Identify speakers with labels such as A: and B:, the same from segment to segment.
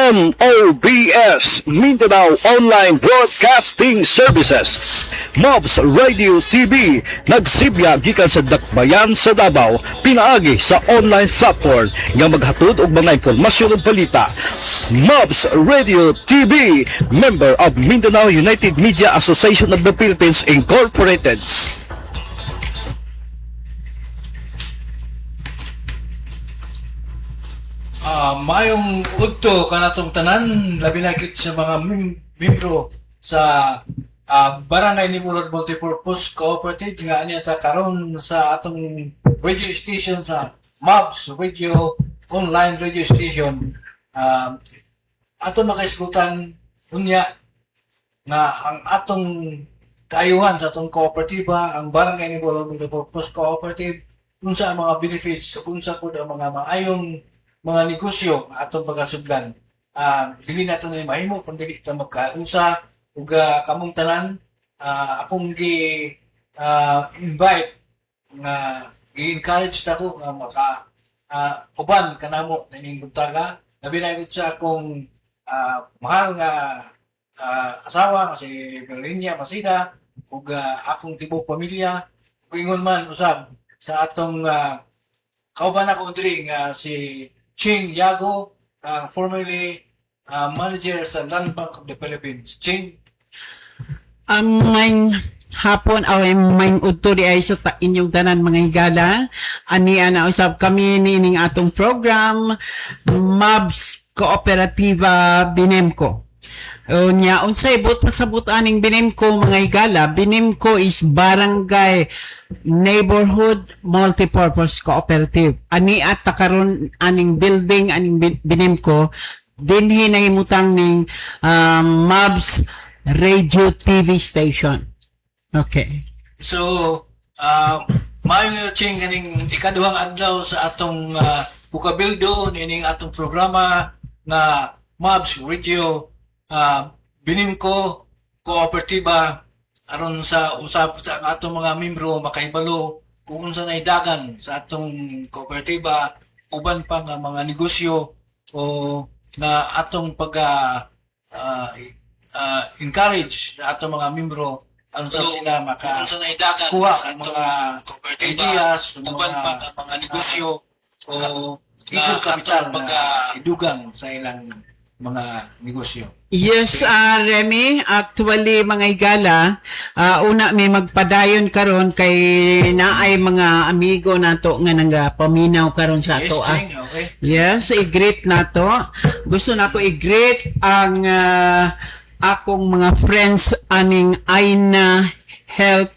A: MOBS, Mindanao Online Broadcasting Services. Mobs Radio TV, nagsibya gikan sa dakbayan sa Davao, pinaagi sa online platform nga maghatod og mga impormasyon ug balita. Mobs Radio TV, member of Mindanao United Media Association of the Philippines Incorporated.
B: Mayong udto kanatong tanan, labi na gid sa mga membro sa Barangay Nimulod Multipurpose Cooperative nga niya ta karon sa atong radio station sa Mobs Radio Online Radio Station. Ato makaisgutan unya na ang atong kaayuhan sa atong kooperatiba, ang Barangay Nimulod Multipurpose Cooperative, unsa ang mga benefits, unsa pud ang mga maayong mga negosyo atong pagkasugdan. Dili nato na mahimo kung dili ta magkausa ug kamong tanan. Akong invite nga i-encourage nako nga maka uban kanamo ning buntaga. Labi na gid sa akong mahal nga asawa nga si Berlinia Masida ug akong tibok pamilya ug ingon man usab sa atong kauban ako diri nga si Ching Yago, formerly manager sa Land Bank of the Philippines. Ching?
C: May hapon may udto di ay sa inyong tanan mga higala. Ani ana usab kami nining atong program Mobs Kooperatiba Binemco. Unya unsay but pasabot aning Binemco mga higala. Binemco is Barangay Neighborhood Multipurpose Cooperative. Ani at karon aning building aning Binemco dinhi nahimutang ning Mobs Radio TV station. Okay.
B: So, mayo Ching kaning ikaduhang adlaw sa atong pukabildo nining atong programa na Mobs Radio Binemco Kooperatiba aron sa usap sa atong mga membro makahibalo kung unsa nay dagan sa atong kooperatiba uban pa nga mga negosyo o na atong pag encourage sa atong mga membro aron sa sila maka unsa nay dagan sa mga kooperatiba uban pa nga mga negosyo o na atong pag idugang sa ilang mga negosyo.
C: Yes, Remy, actually mga higala, una may magpadayon karon kay naay mga amigo nato nga nagapaminaw karon sa ato.
B: Okay.
C: Yes, i-greet nato. Gusto nako i-greet ang akong mga friends aning Aina Health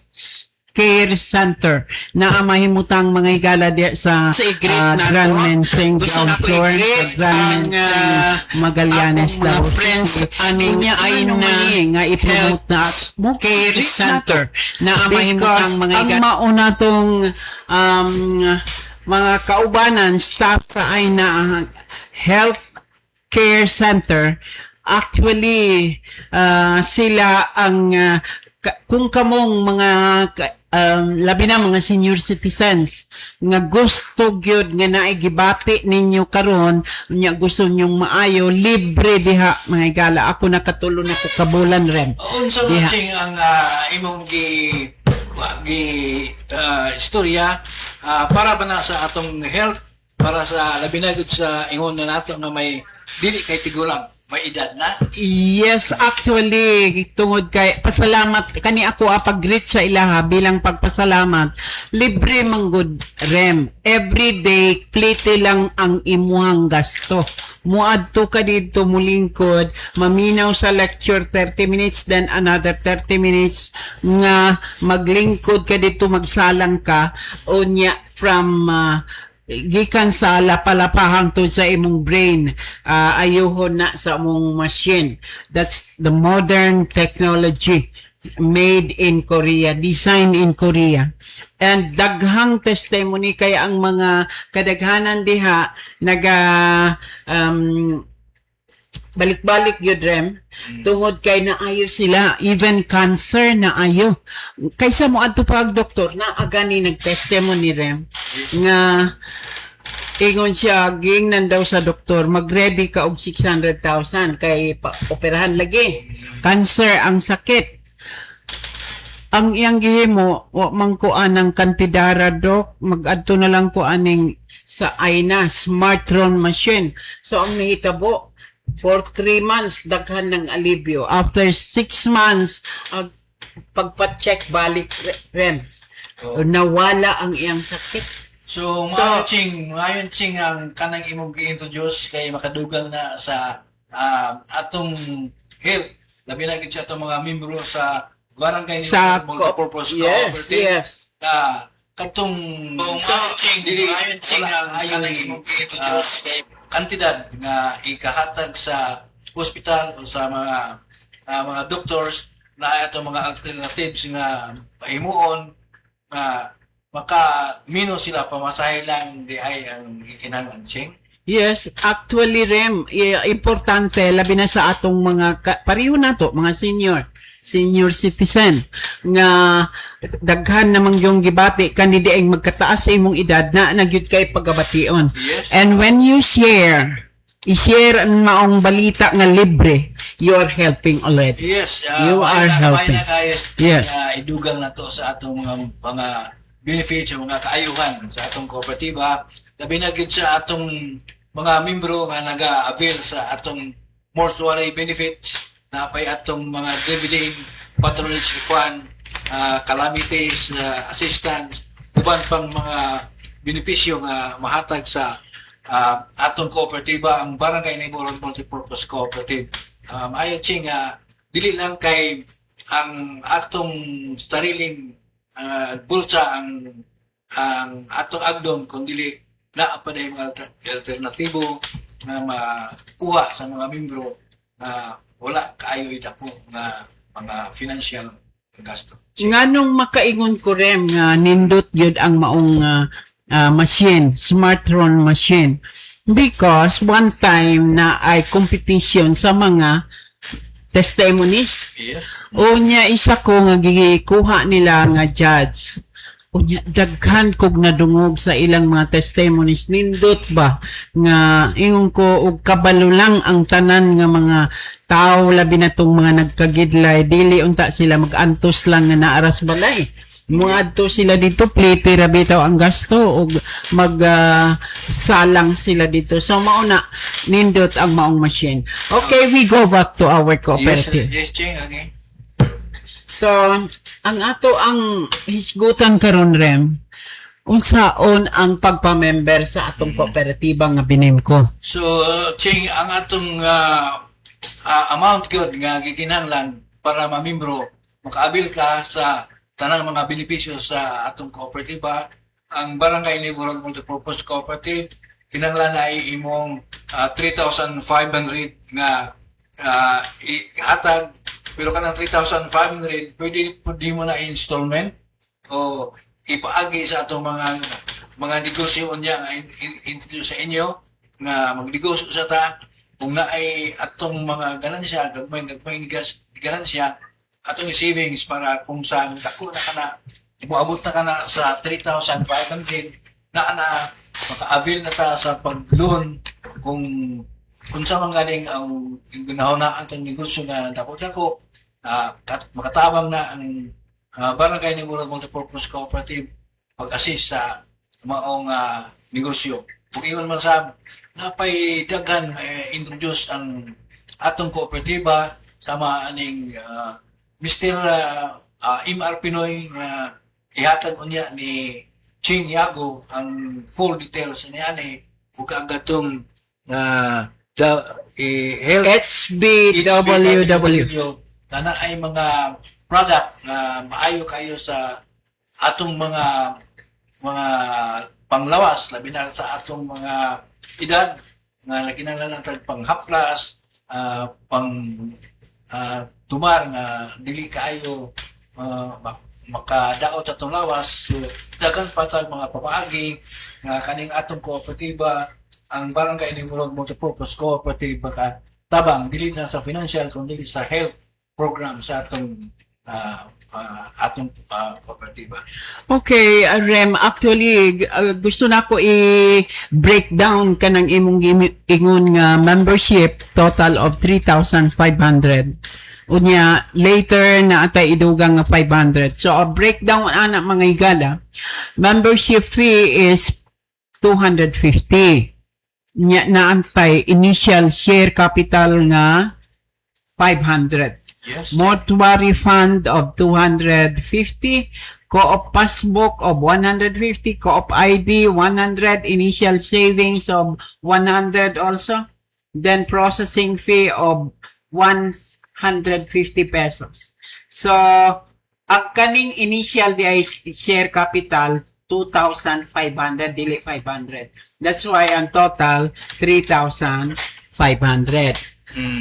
C: Care Center na mahimutang mga higala diya sa Grand Mensing ground floor Grand Mensing Magallanes daw friends aning niya ay nga i-promote na Care Center na mahimutang mga higala ang mauna tong mga kaubanan staff sa ay na Health Care Center. Actually sila ang kung kamong mga labi na mga senior citizens nga gusto gyud nga naigibati ninyo karon nya gusto nyong maayo libre diha mga higala. Ako nakatulo na ko kabulan ren
B: unsa man Ching ang imong istorya para ba na sa atong health para sa labi na gud sa ingon na nato nga may dili kay tigulang may edad na?
C: Yes, actually, tungod kay pasalamat kani ako pag-greet sa ilaha bilang pagpasalamat. Libre manggod rem. Every day plite lang ang imuhang gasto. Muadto ka dito mulingkod, maminaw sa lecture 30 minutes then another 30 minutes nga maglingkod ka dito magsalang ka unya from gikan sa lapalapahang to sa imong brain ayuhon na sa imong machine. That's the modern technology made in Korea, designed in Korea. And daghang testimony kaya ang mga kadaghanan diha naga balik-balik yun rem tungod kay naayo sila even cancer naayo kaysa mo adto pag doktor na agani nagtestimony rem nga Ingon siya, giingnan daw sa doktor, mag-ready ka og 600,000 kay operahan lagi. Cancer ang sakit. Ang iyang gihimo, wa man ko anang kantidara, Dok. Mag-adto na lang ko aning sa AINA, Smartron machine. So, ang nahitabo, for 3 months, daghan ng alibyo. After 6 months, pagpa-check balik, Rem, nawala ang iyang sakit.
B: So, maayon ching ang kanang imong gi-introduce kay makadugang na sa atong health. Labi na gid sa atong mga membro sa barangay ni
C: Sa
B: multipurpose
C: yes,
B: cooperative.
C: yes.
B: Katong maayon ching ang kanang imong gi-introduce kay kantidad nga ikahatag sa hospital o sa mga doctors na atong mga alternatives nga pahimuon na maka-mino sila pamasahe lang di ay ang ikinahanglan, Ching.
C: Yes, actually, Rem, importante, labi na sa atong mga, pareho na to, mga senior citizen, nga daghan namang yung gibati, kanidi ay magkataas sa imong edad na nagyud kay pagabation.
B: Yes.
C: And when you i-share ang maong balita nga libre, you are helping already.
B: Yes,
C: You are helping.
B: na kayo
C: Yes.
B: idugang na to sa atong mga benefits, mga kaayuhan sa atong kooperatiba. Labi na gid sa atong mga membro nga naga-avail sa atong mortuary benefits, napay atong mga dividend, patronage fund, calamities, assistance, uban pang mga benepisyo nga mahatag sa atong kooperatiba, ang Barangay Neighborhood Multipurpose Cooperative. Ayo ching dili lang kay ang atong sariling bulsa ang atong agdon kundi na pa day mga alternatibo na makuha sa mga membro na wala kaayo idako nga mga financial gasto.
C: Nganong makaingon ko, Rem, nga nindot yun ang maong machine, Smartron machine. Because one time na ay competition sa mga testimonies.
B: Yes.
C: Unya isa ko nga gikuha nila nga judge. Unya daghan kog nadungog sa ilang mga testimonies, nindot ba nga ingon ko og kabalo lang ang tanan nga mga tao, labi na tong mga nagkagidlay, dili unta sila magantos lang nga naaras balay. Muadto sila dito, plete ra bitaw ang gasto og salang sila dito. So mauna nindot ang maong machine. Okay, we go back to our cooperative.
B: Yes, Ching, okay.
C: So, ang ato ang hisgutan karon, Rem, unsaon ang pagpamember sa atong kooperatiba nga binimko.
B: So, Ching, ang atong amount gyud nga gikinahanglan para mamembro, makaabil ka sa tanang mga benepisyo sa atong kooperatiba, ang Barangay Neighborhood Multipurpose Cooperative, kinahanglan ay imong 3,500 nga ihatag. Pero kanang 3,500, pwede mo na installment o ipaagi sa atong mga negosyo niya nga introduce sa inyo nga magnegosyo sa ta kung na ay atong mga ganansya, gagmay ganansya, atong savings para kung saan dako na kana ibuabot na kana sa 3,500 na maka-avail na ta sa pag-loan kung sa mga galing ang ginahon na atong negosyo nga dako-dako, makatabang na ang Barangay Neighborhood Multipurpose Cooperative pag-assist sa maong negosyo. Kung iyon man sa napay daghan introduce ang atong kooperatiba sama aning Mr. MR Pinoy nga ihatag unya ni Ching Yago ang full details niya ni ug agatong HBWW na ay mga product na maayo kayo sa atong mga panglawas, labi na sa atong mga edad nga nakinahanglan tag panghaplas, tumar nga dili kaayo makadaot sa atong lawas. So daghan pa tag mga papaagi nga kaning atong kooperatiba, ang Barangay Neighborhood Multipurpose Cooperative, baka tabang dili na sa financial kundi sa health program sa atong atong kooperatiba.
C: Okay, Rem, actually, gusto na ko i-break down ka ng imong ingon nga membership total of 3,500. Unya, later na atay idugang nga 500. So, a breakdown ana mga higala, membership fee is 250. Nya naantay initial share capital nga 500.
B: Yes.
C: Mortuary fund of 250, co-op passbook of 150, co-op ID 100, initial savings of 100 also, then processing fee of 150 pesos. So, ang kaning initial di ay share capital 2,500, dili 500. That's why ang total 3,500.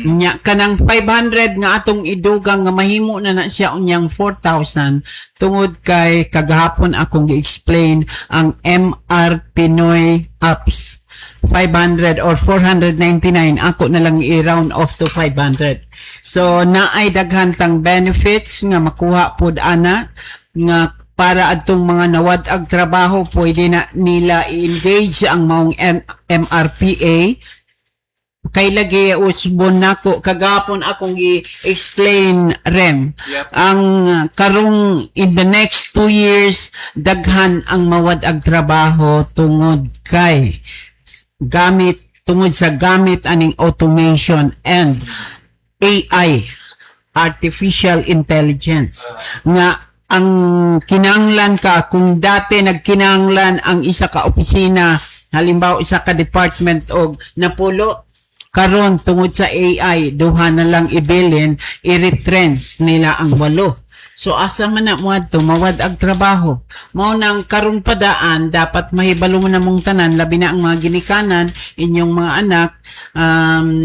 C: Nya kanang 500 nga atong idugang nga mahimo na siya unyang 4,000 tungod kay kagahapon akong gi-explain ang MR Pinoy apps 500 or 499 ako na lang i-round off to 500. So naay daghan tang benefits nga makuha pud ana nga para adtong mga nawad-ag trabaho pwede na nila i-engage ang maong MRPA. Kay lagi usbon nako kagapon akong i-explain Rem.
B: Yep.
C: Ang karong in the next 2 years daghan ang mawad ag trabaho tungod kay tungod sa gamit aning automation and AI, artificial intelligence, nga ang kinanglan ka kung dati nagkinanglan ang isa ka opisina, halimbawa isa ka department og napulo, karon tungod sa AI duha na lang ibilin, i-retrench nila ang 8. So asa man na mo adto mawad ag trabaho. Mao nang karong padaan dapat mahibalo mo na mong tanan labi na ang mga ginikanan inyong mga anak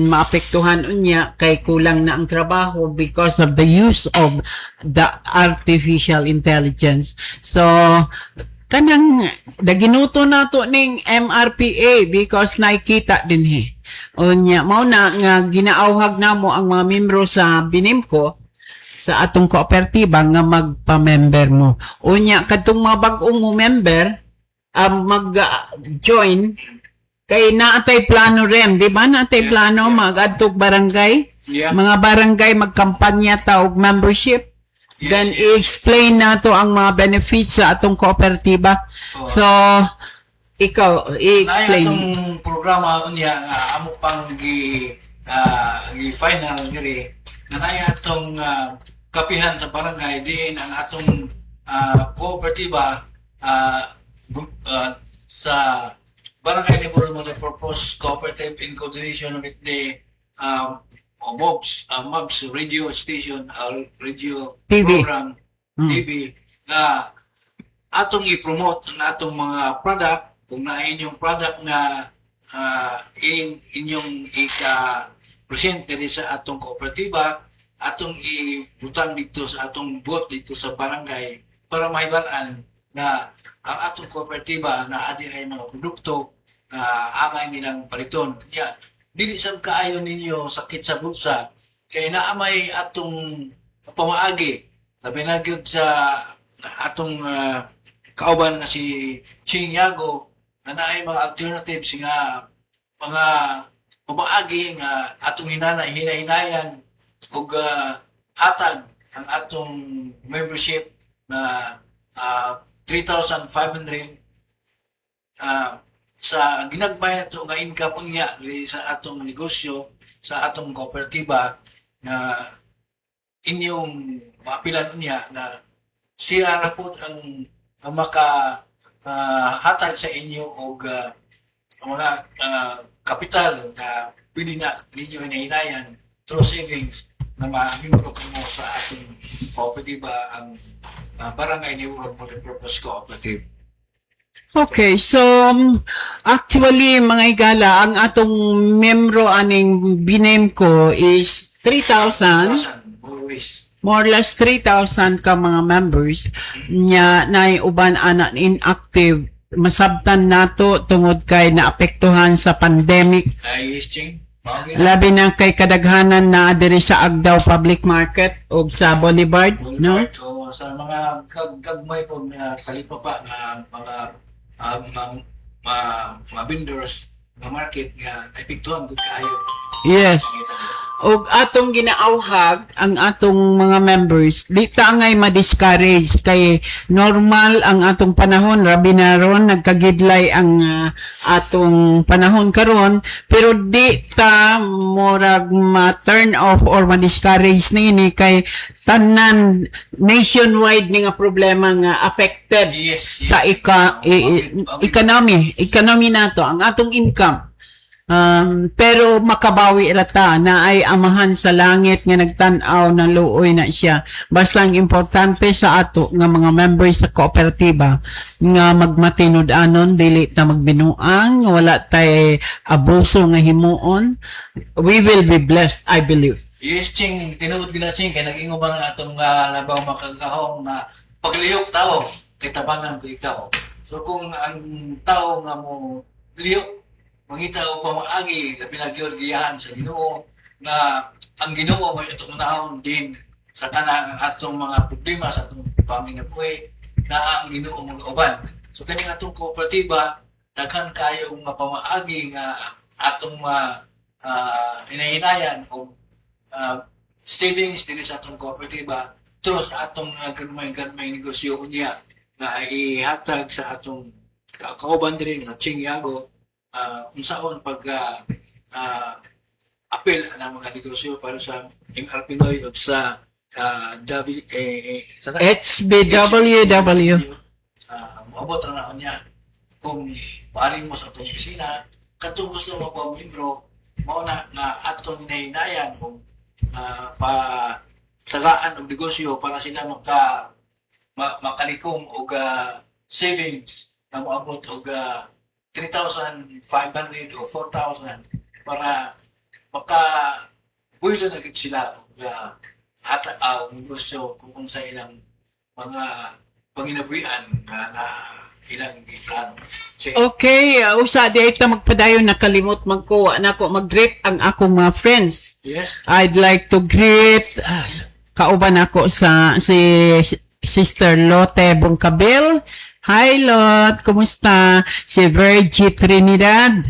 C: maapektuhan unya kay kulang na ang trabaho because of the use of the artificial intelligence. So kanang daginuto nato ning MRPA because nakikita din unya mao na nga ginaawhag namo ang mga membro sa Binimco sa atong kooperatiba nga magpa-member mo. Unya kadtong mga bag-ong mo member mag-join kay naatay plano Rem, di ba? Naatay plano mag-adtog barangay.
B: Yeah.
C: Mga barangay magkampanya ta og membership.
B: Yes,
C: Then
B: yes.
C: i-explain nato ang mga benefits sa atong kooperatiba.
B: Oh.
C: So ikaw
B: Naay
C: i-explain.
B: atong programa unya nga amo pang gi-final diri nga naay atong kapihan sa barangay diin ang atong kooperatiba sa Barangay Liburnon Multipurpose Cooperative in coordination with the MOBS radio station radio
C: TV.
B: program TV na atong i-promote ang atong mga product kung na inyong product nga inyong ika-present diri sa atong kooperatiba atong ibutang dito sa atong booth dito sa barangay para mahibalaan na ang atong kooperatiba na adi ay mga produkto na angay nilang paliton. Dili sad kaayo ninyo sakit sa bulsa kay naamay atong pamaagi labi na gyud sa atong kauban nga si Ching Yago na naay mga alternatives nga mga pamaagi nga atong hinahinayan ug hatag ang atong membership na 3,500 sa ginagmay na ito nga income unya sa atong negosyo, sa atong kooperatiba na inyong mapilan unya na sila na po ang maka hatag sa inyo og mga kapital na pwede na ninyo hinahinayan through savings na mamimuro mo sa ating kooperatiba ang Barangay Liburnon Multipurpose Cooperative.
C: Okay, so actually mga igala, ang atong membro aning Binemco is 3,000,
B: 1,000 always.
C: more or less 3,000 ka mga members nya na uban ana inactive masabtan nato tungod kay naapektuhan sa pandemic.
B: Yes, Ching. Mao
C: Labi na kay kadaghanan na diri sa Agdao Public Market o sa Boulevard, no?
B: O sa mga gagmay po nga talipapa nga mga mga vendors nga market nga epektuhan gud kaayo.
C: Yes. Og atong ginaawhag ang atong mga members, di ta ngay ma-discourage kay normal ang atong panahon, rabi na ron nagkagidlay ang atong panahon karon, pero di ta murag ma-turn off or ma-discourage nini kay tanan nationwide ni nga problema nga affected
B: Yes,
C: sa economy nato, ang atong income. Pero makabawi rata na ay amahan sa langit nga nagtan-aw na luoy na siya. Basta ang importante sa ato nga mga members sa kooperatiba nga magmatinud-anon, dili ta magbinuang, wala tay abuso nga himuon. We will be blessed, I believe.
B: Yes, Ching, tinuod gina Ching kay nag-ingo ba nga atong labaw makagahong na paglihok tao kay tabangan ko ikaw. So kung ang tao nga mo lihok mangita o pamaagi labi na gyud giyahan sa Ginoo na ang Ginoo may itong unahon din sa kanang atong mga problema sa atong paminabuhi na ang Ginoo mo uban. So kani atong kooperatiba daghan kayo nga pamaagi nga atong hinahinayan o savings din sa atong kooperatiba through sa atong gagmay negosyo unya na ihatag sa atong kauban din sa Chingyago unsaon pag apel ang mga negosyo para sa MR Pinoy o sa
C: HBWW.
B: Maabot na niya kung paring mo sa atong opisina katong gusto mo pa membro mao na nga atong hinahinayan kung tagaan og negosyo para sila makalikom og savings na moabot og 3,500 o 4,000 para makabuilo na gid sila og negosyo kung sa ilang mga panginabuhian na ilang plano.
C: Okay, usa di ay ta magpadayon, nakalimot magkuha na ako mag-greet ang akong mga friends.
B: Yes.
C: I'd like to greet kauban ako si Sister Lotte Bongkabil. Hi Lot, kumusta? Si Virgie Trinidad,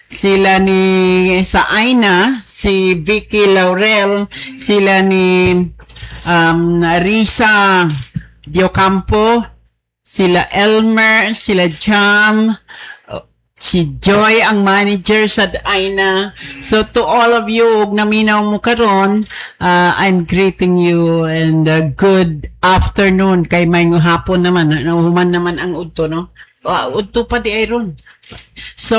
C: sila ni sa Aina, si Vicky Laurel, sila ni Risa Diocampo, sila Elmer, sila Jam, si Joy ang manager sa Aina. So to all of you, ug naminaw mo karon, I'm greeting you and good afternoon kay may hapon naman, nahuman naman ang udto, no? Udto pa di ayron. So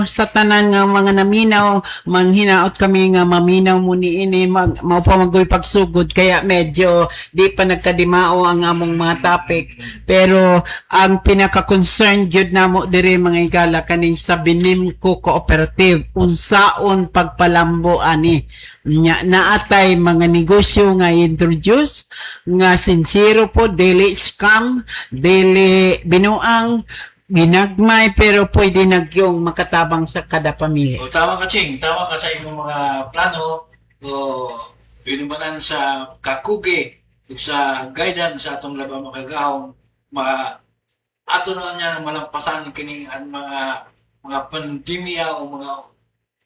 C: sa tanan nga mga naminaw, manghinaot kami nga maminaw mo ni ini mao pa magoy pagsugod kaya medyo di pa nagkadimao ang among mga topic, pero ang pinaka-concern gyud namo diri mga igala kaning sa Binimco Cooperative unsaon pagpalambo ani nya naatay mga negosyo nga introduce nga sincero po, dili scam, dili binuang, ginagmay, pero pwede nagyong makatabang sa kada pamilya.
B: O tama ka Ching, tama ka sa imong mga plano o inumanan sa kakuge ug sa guidance sa atong labang makagahong ato na niya ng malampasan kining ang mga pandemya o mga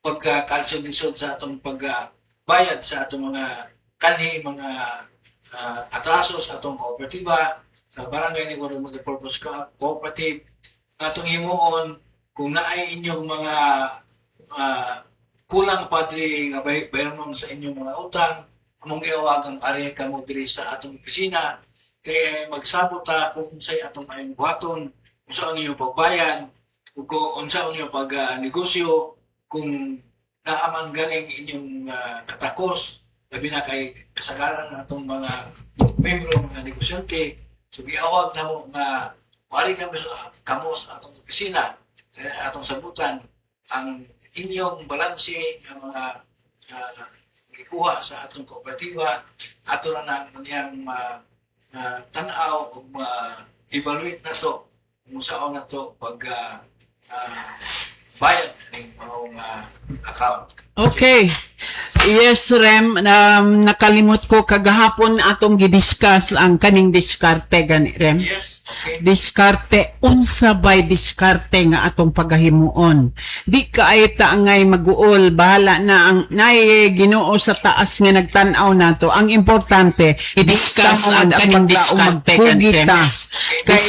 B: pagkakalusod-lisod sa atong pagbayad sa atong mga kanhi, mga atraso sa atong kooperatiba sa barangay ni Warren Multipurpose Cooperative. Atong himuon kung naay inyong mga kulang padri nga bayron sa inyong mga utang, among iawagang ari kamo diri sa atong opisina kay magsabot ta kung unsay atong ayong buhaton, unsa niyo pagbayan ug kung unsa niyo pag negosyo kung naaman galing inyong katakos labi na kay kasagaran natong mga membro mga negosyante. So giawag namo nga wari kamo sa atong opisina sa atong sabutan ang inyong balanse ng mga gikuha sa atong kooperatiba ato na niyang tanaw o evaluate na to kung saan na to pag bayad ng mga imong account.
C: Okay. Yes, Rem, nakalimot ko kagahapon atong gidiscuss ang kaning diskarte gani, Rem.
B: Yes, okay.
C: Diskarte, unsa bay diskarte nga atong pagahimuon. Di kaay ta ngay maguol, bahala na ang nay Ginoo sa taas nga nagtan-aw nato. Ang importante, i-discuss ang kaning diskarte gani, Rem. Kay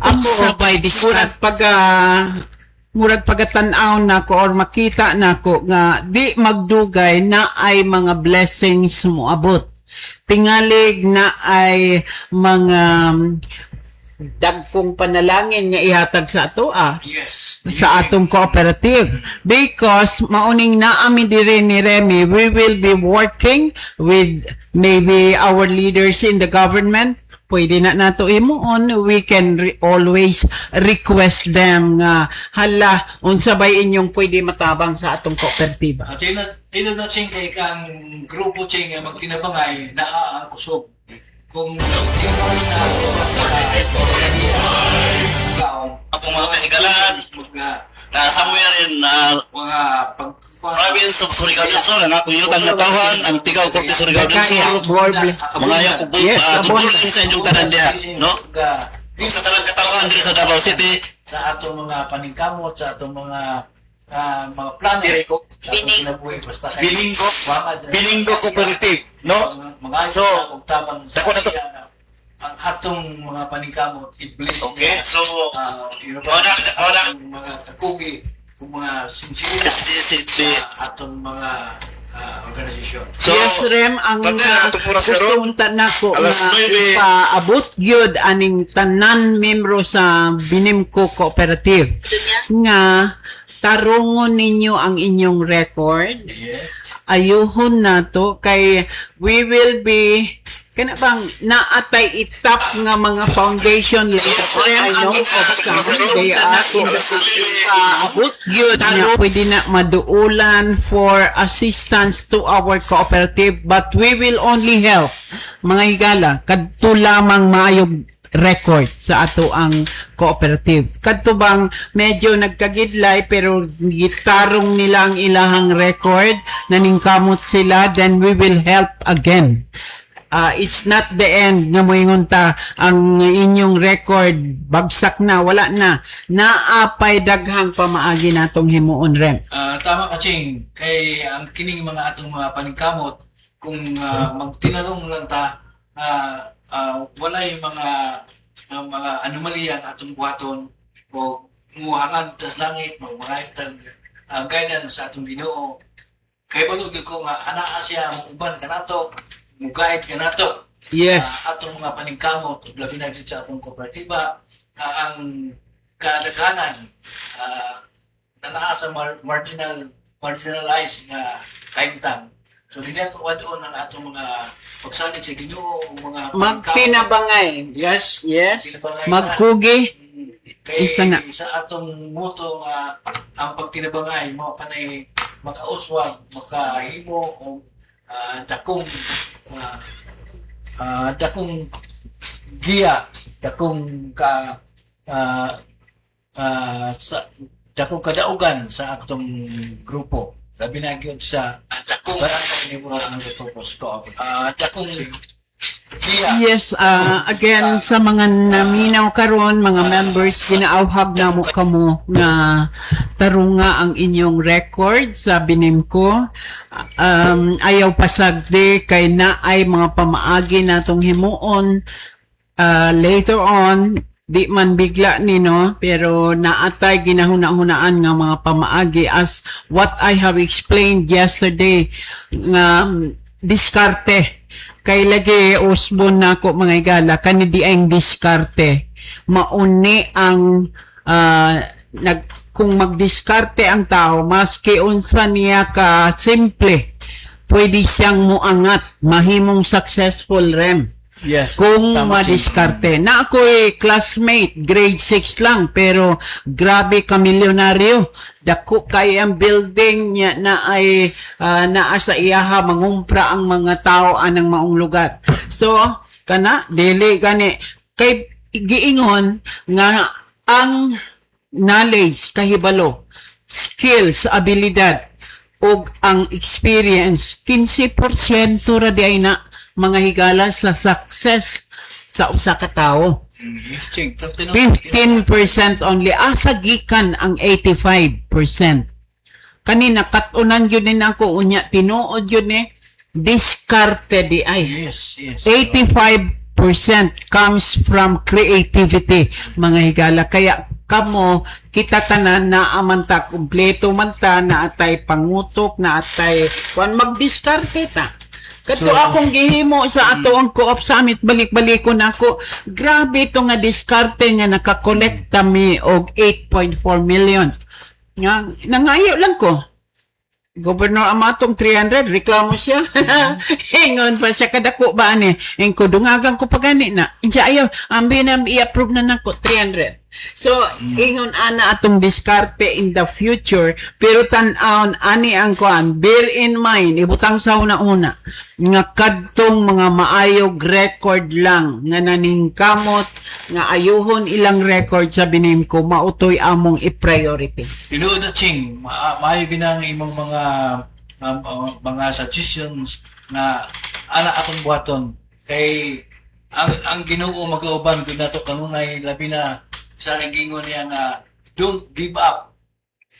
C: unsa bay diskarte murag pagatan-aw nako or makita nako nga di magdugay na ay mga blessings moabot. Tingalig na ay mga dagkong panalangin nga ihatag sa ato
B: Yes.
C: sa atong cooperative because mauning naami diri ni Remy, we will be working with maybe our leaders in the government. Pwede na nato imuon, we can always request them nga hala unsa bay inyong pwede matabang sa atong kooperatiba.
B: Tinod na ching kay kang grupo ching magtinabangay na ang kusog. Kung tinabang na
D: Akong mga kahigalan, somewhere in
B: mga
D: province of Surigao del Sur, ang akong yutang natawan, ang tigaw ko ti Surigao del Sur, mga tubulan sa inyong tanan diha, no? Dito sa talang katawan dito sa Davao City,
B: sa atong mga paningkamot, sa atong mga plano, sa atong kinabuhi, basta kayo.
D: Bilinggo Cooperative, no?
B: Mga
D: So,
B: tabang sa
D: dako na to.
B: ang atong mga paningkamot, i-bless
D: Okay, so,
B: wala mga kakugi, kung mga sincere sa atong mga organisasyon.
D: So,
C: yes, Rem, ang gusto unta nako
D: Alas
C: nga
D: 9.
C: ipaabot gyud aning tanan membro sa Binimco Cooperative nga tarungon ninyo ang inyong record.
B: Yes.
C: Ayuhon nato kay we will be kana bang naatay itap nga mga foundation level. I know of some they are in the abot gyud nga pwede na maduulan for assistance to our cooperative but we will only help mga higala kadto lamang maayog record sa ato ang cooperative. Kadto bang medyo nagkagidlay pero gitarong nila ang ilahang record naningkamot sila then we will help again. It's not the end nga moingon ta ang inyong record bagsak na wala na naapay daghang pamaagi natong himuon, Rem.
B: Tama ka, Ching. Kay ang kining mga atong mga paningkamot kung magtinanong lang ta wala yung mga anomalya ang atong buhaton o muhangan sa langit mga itang guidance sa atong Ginoo kay balugi ko nga anaa siya mo uban kanato mo guide kanato.
C: Yes.
B: Atong mga paningkamot labi na gyud sa atong kooperatiba ang kadaghanan nanaa sa marginalized nga kaimtang. So dinato doon ang atong mga pagsalig sa Ginoo mga
C: Magpinabangay. Yes, yes.
B: Pinabangay
C: Magkugi.
B: kay
C: Isa na.
B: sa atong moto nga ang pagtinabangay mo kanay makauswag makahimo og dakong giya dakong sa dakong kadaugan sa atong grupo labi na gyud sa dakong barangay ni mo ang purpose ko dakong giya.
C: Yes, again sa mga naminaw karon mga members ginaawhag na mo kamo nga tarunga ang inyong record sa Binimco. Ayaw pasagdi kay na ay mga pamaagi natong himuon later on di man bigla ni no pero naatay ginahuna-hunaan nga mga pamaagi as what I have explained yesterday nga diskarte kay lagi usbon nako mga igala kani di ang diskarte mauni ang kung magdiskarte ang tao maski unsa niya ka simple pwede siyang muangat mahimong successful, Rem.
B: Yes.
C: Kung
B: tama,
C: madiskarte. Na ako'y classmate, grade 6 lang, pero grabe ka milyonaryo. Dako kay ang building niya na ay naa sa iyaha mangumpra ang mga tao anang maong lugar. So, kana, dili gani. Kay giingon nga ang knowledge, kahibalo, skills, abilidad, ug ang experience. 15% ra di ay na mga higala sa success sa usa ka tawo.
B: Yes, Ching.
C: 15% only. Asa gikan ang 85%. Kanina, katunan yun din ako, unya, tinuod yun diskarte di ay.
B: Yes, yes.
C: 85% comes from creativity, mga higala. Kaya kamo, kita tanan na amanta, kumpleto man ta, na atay pangutok, na atay, kung magdiskarte ta. Kato
B: So,
C: akong gihimo sa ato ang co-op summit, balik-balik ko na ako. Grabe ito nga diskarte nga nakakolekt kami og 8.4 million. Nga, nangayo lang ko. Governor Amatong 300, reklamo siya. Hingon pa siya, kadako ba ni? Hingko, dungagan ko pa gani na. Insya ayaw, ambi na i-approve na nako 300. So, ingon ana atong diskarte in the future, pero tan-aon ani ang kuan, bear in mind, ibutang sa una-una, nga kadtong mga maayog record lang, nga naningkamot, nga ayuhon ilang record sa binim ko, mautoy among i-priority.
B: Tinuod na, Ching. Maayo ginang imong mga suggestions na ana atong buhaton kay ang Ginoo mag-auban gud nato kanunay labi na sa gingon niya nga don't give up.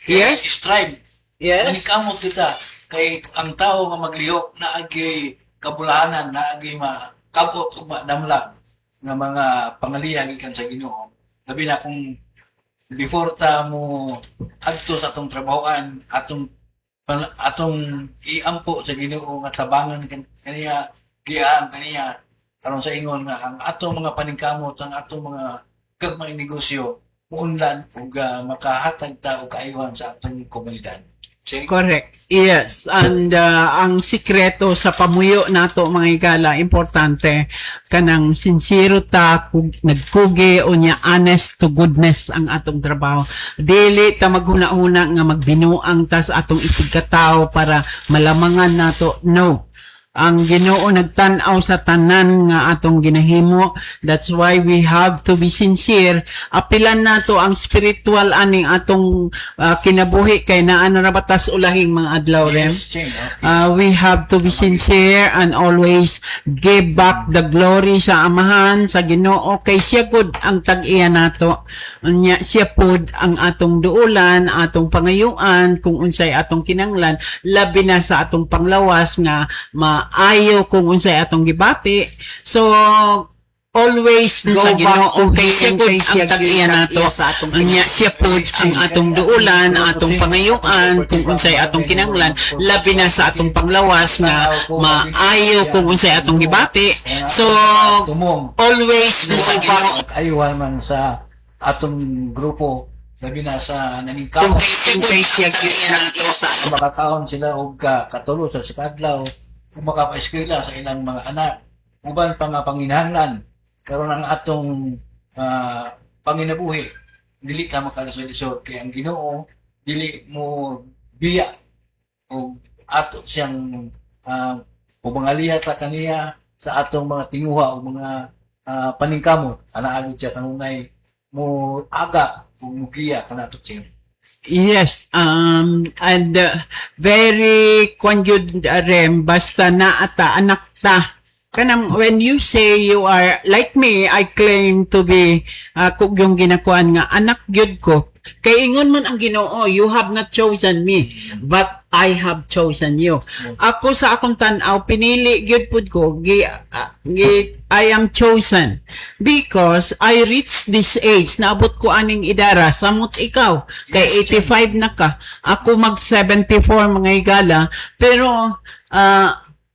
C: Yes.
B: Strive.
C: Yes.
B: Manikamot kita kay ang tao nga maglihok na agi kabulahanan na agi makabot ug madamla nga mga pangalihan gikan sa Ginoo. Labi na kung before ta mo adto sa atong trabahoan, atong iampo sa Ginoo nga tabangan kaniya giyan kaniya aron sa ingon nga ang atong mga paningkamot, ang atong mga kagmay negosyo muunlan ug makahatag ta og kaayuhan sa atong komunidad.
C: Correct. Yes. And ang sikreto sa pamuyo nato mga higala, importante kanang sincere ta, nagkugi o niya honest to goodness ang atong trabaho. Dili ta maghuna-huna nga magbinuang ta sa atong isig katao para malamangan nato. No. Ang Ginoo nagtan-aw sa tanan nga atong ginahimo. That's why we have to be sincere. Apilan nato ang spiritual aning atong kinabuhi kay naa na batas ulahing mga adlaw ren.
B: Yes, Ching. Okay.
C: We have to be sincere and always give back the glory sa Amahan, sa Ginoo, kay siya gud ang tag-iya nato. Unya siya pud ang atong duulan, atong pangayuan, kung unsay atong kinanglan, labi na sa atong panglawas nga maayo kung unsay atong gibati. So always go
D: Sa
C: back
D: Ginoo,
C: to
D: kay siya
C: Him,
D: gud
C: kay siya
D: ang tag-iya nato.
C: Unya siya pud ang atong duulan, atong pangayuan, kung unsay atong kinanglan, labi na sa atong panglawas nga maayo kung unsay atong gibati. So
B: tumong
C: always go
B: sa
C: back.
B: ayuhan man sa atong grupo labi na sa naningkamot
C: Kay siya gid nato sa
B: makakaon sila og katulo sa sikadlaw ug makapaeskwela sa ilang mga anak uban pa nga panginahanglan karon ang atong panginabuhi dili ta makalusod-lisod kay ang Ginoo dili mo biya og ato siyang pumangaliha ta kaniya sa atong mga tinguha o mga paningkamot ana agud siya kanunay mo aga ug mugiya kanato siya.
C: Yes, and very conjud rem basta na ata anak ta. Kanang when you say you are like me, I claim to be kung yung ginakuan nga anak gyud ko. Kay ingon man ang Ginoo, you have not chosen me, but I have chosen you. Ako sa akong tan-aw pinili gyud pud ko, I am chosen because I reached this age. Naabot ko aning idara, samot ikaw. Kay 85 na ka. Ako mag 74 mga higala, pero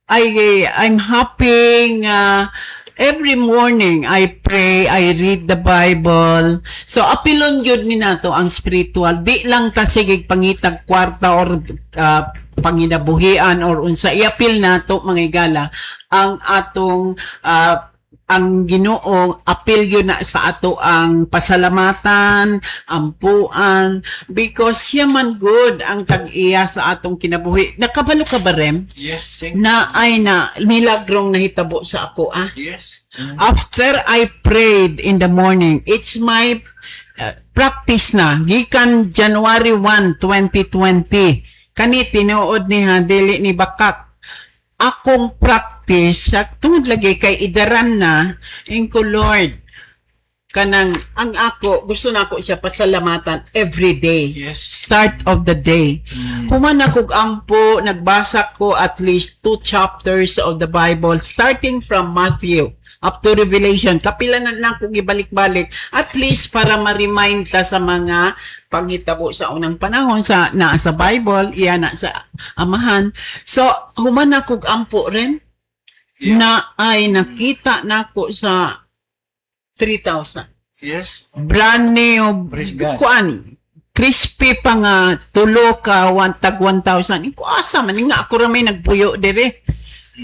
C: I'm happy every morning I pray, I read the Bible. So apilon gyud ni nato ang spiritual. Di lang ta sige pangitag kwarta or panginabuhian or unsa iapil nato mga higala ang atong ang Ginoo apil yun na sa ato ang pasalamatan, ampuan, because siya man good ang tag-iya sa atong kinabuhi. Nakabalo ka ba, Rem?
B: Yes, Ching.
C: Na ay na milagrong nahitabo sa ako
B: Yes.
C: After I prayed in the morning, it's my practice na gikan January 1, 2020 kani tinuod niha dili ni bakak akong practice sa tungod lagi kay idaran na ingko Lord kanang ang ako gusto na ako siya pasalamatan every day.
B: Yes.
C: Start of the day. Human ako ampo nagbasa ko at least 2 chapters of the Bible starting from Matthew up to Revelation. Kapila na lang kung ibalik-balik at least para ma-remind ta sa mga panghitabo sa unang panahon sa naa sa Bible, iya na sa amahan. So human ako ampo rin na ay nakita nako sa 3,000.
B: Yes.
C: Brand new
B: Praise God.
C: kuan crispy pa nga tulo ka 1,000 iko asa man nga ako ra may nagpuyo dire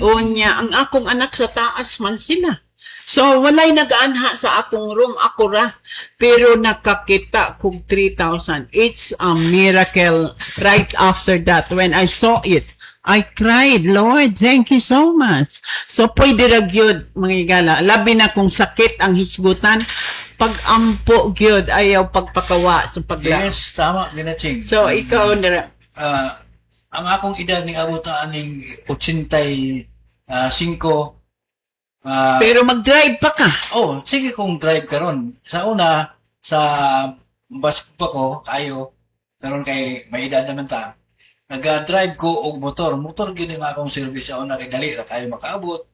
C: unya ang akong anak sa taas man sila so walay nagaanha sa akong room ako ra pero nakakita kog 3,000 it's a miracle right after that when I saw it I cried, Lord, thank you so much. So, pwede ra gyud mga igala. Labi na kung sakit ang hisgutan, pag-ampo gyud ayaw pagpakawa sa pagla.
B: Yes, tama, ginaching.
C: So, ikaw na
B: Ang akong edad ni abot na aning 85,
C: pero mag-drive pa ka.
B: sige kung drive karon. Sa una, sa bus pa ko, kayo, karon kay may edad naman ta. Nag-drive ko og motor. Motor gini nga akong service sa una kay dali ra kayo makaabot.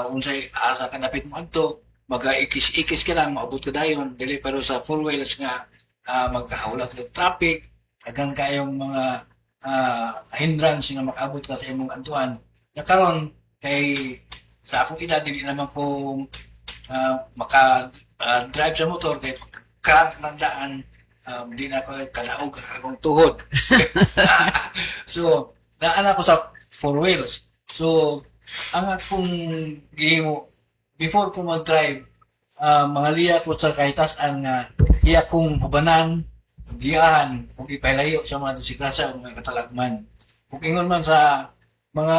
B: Unsay asa ka dapit mo adto, maga-ikis-ikis ka lang maabot ka dayon. Dili pero sa four wheels nga magkahawlat sa traffic, agan kayong mga hindrance nga makaabot ka sa imong adtuan. Ya karon kay sa akong edad dili naman ko maka drive sa motor kay cramp ng daan. Di na ako kalaog akong tuhod. So, naan ako sa four wheels. So, ang akong gihimo, before ko mag-drive, mga liya ko sa kahitasan nga, iya kong hubanan, giyahan, kung ipailayo sa mga disigrasya o mga katalagman. Kung ingon man sa mga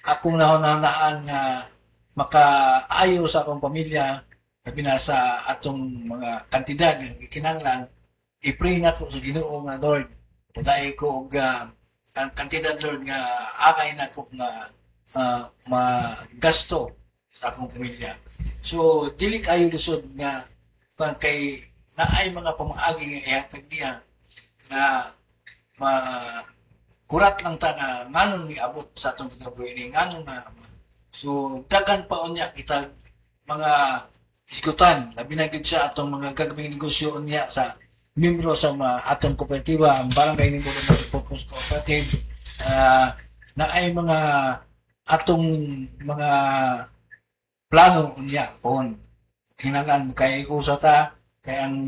B: akong nahunaan nga makaayo sa akong pamilya, sabi na sa atong mga kantidad ng ikinanglan, i-pray na ko sa Ginoo nga Lord. Tuday ko og ang kantidad Lord nga angay na ko nga magasto sa akong pamilya. So dili kayo lisod nga kay naay mga pamaagi nga ihatag niya na kurat lang ta nga nganong miabot sa atong kinabuhi ni nganong nga so dagan pa unya kita mga isgutan labi na gid sa atong mga gagming negosyo unya sa membro sa atong kooperatiba, ang barangay ni Nivolod Multipurpose Cooperative, na ay mga atong mga plano unya kon kinahanglan magkaiusa ta kay ang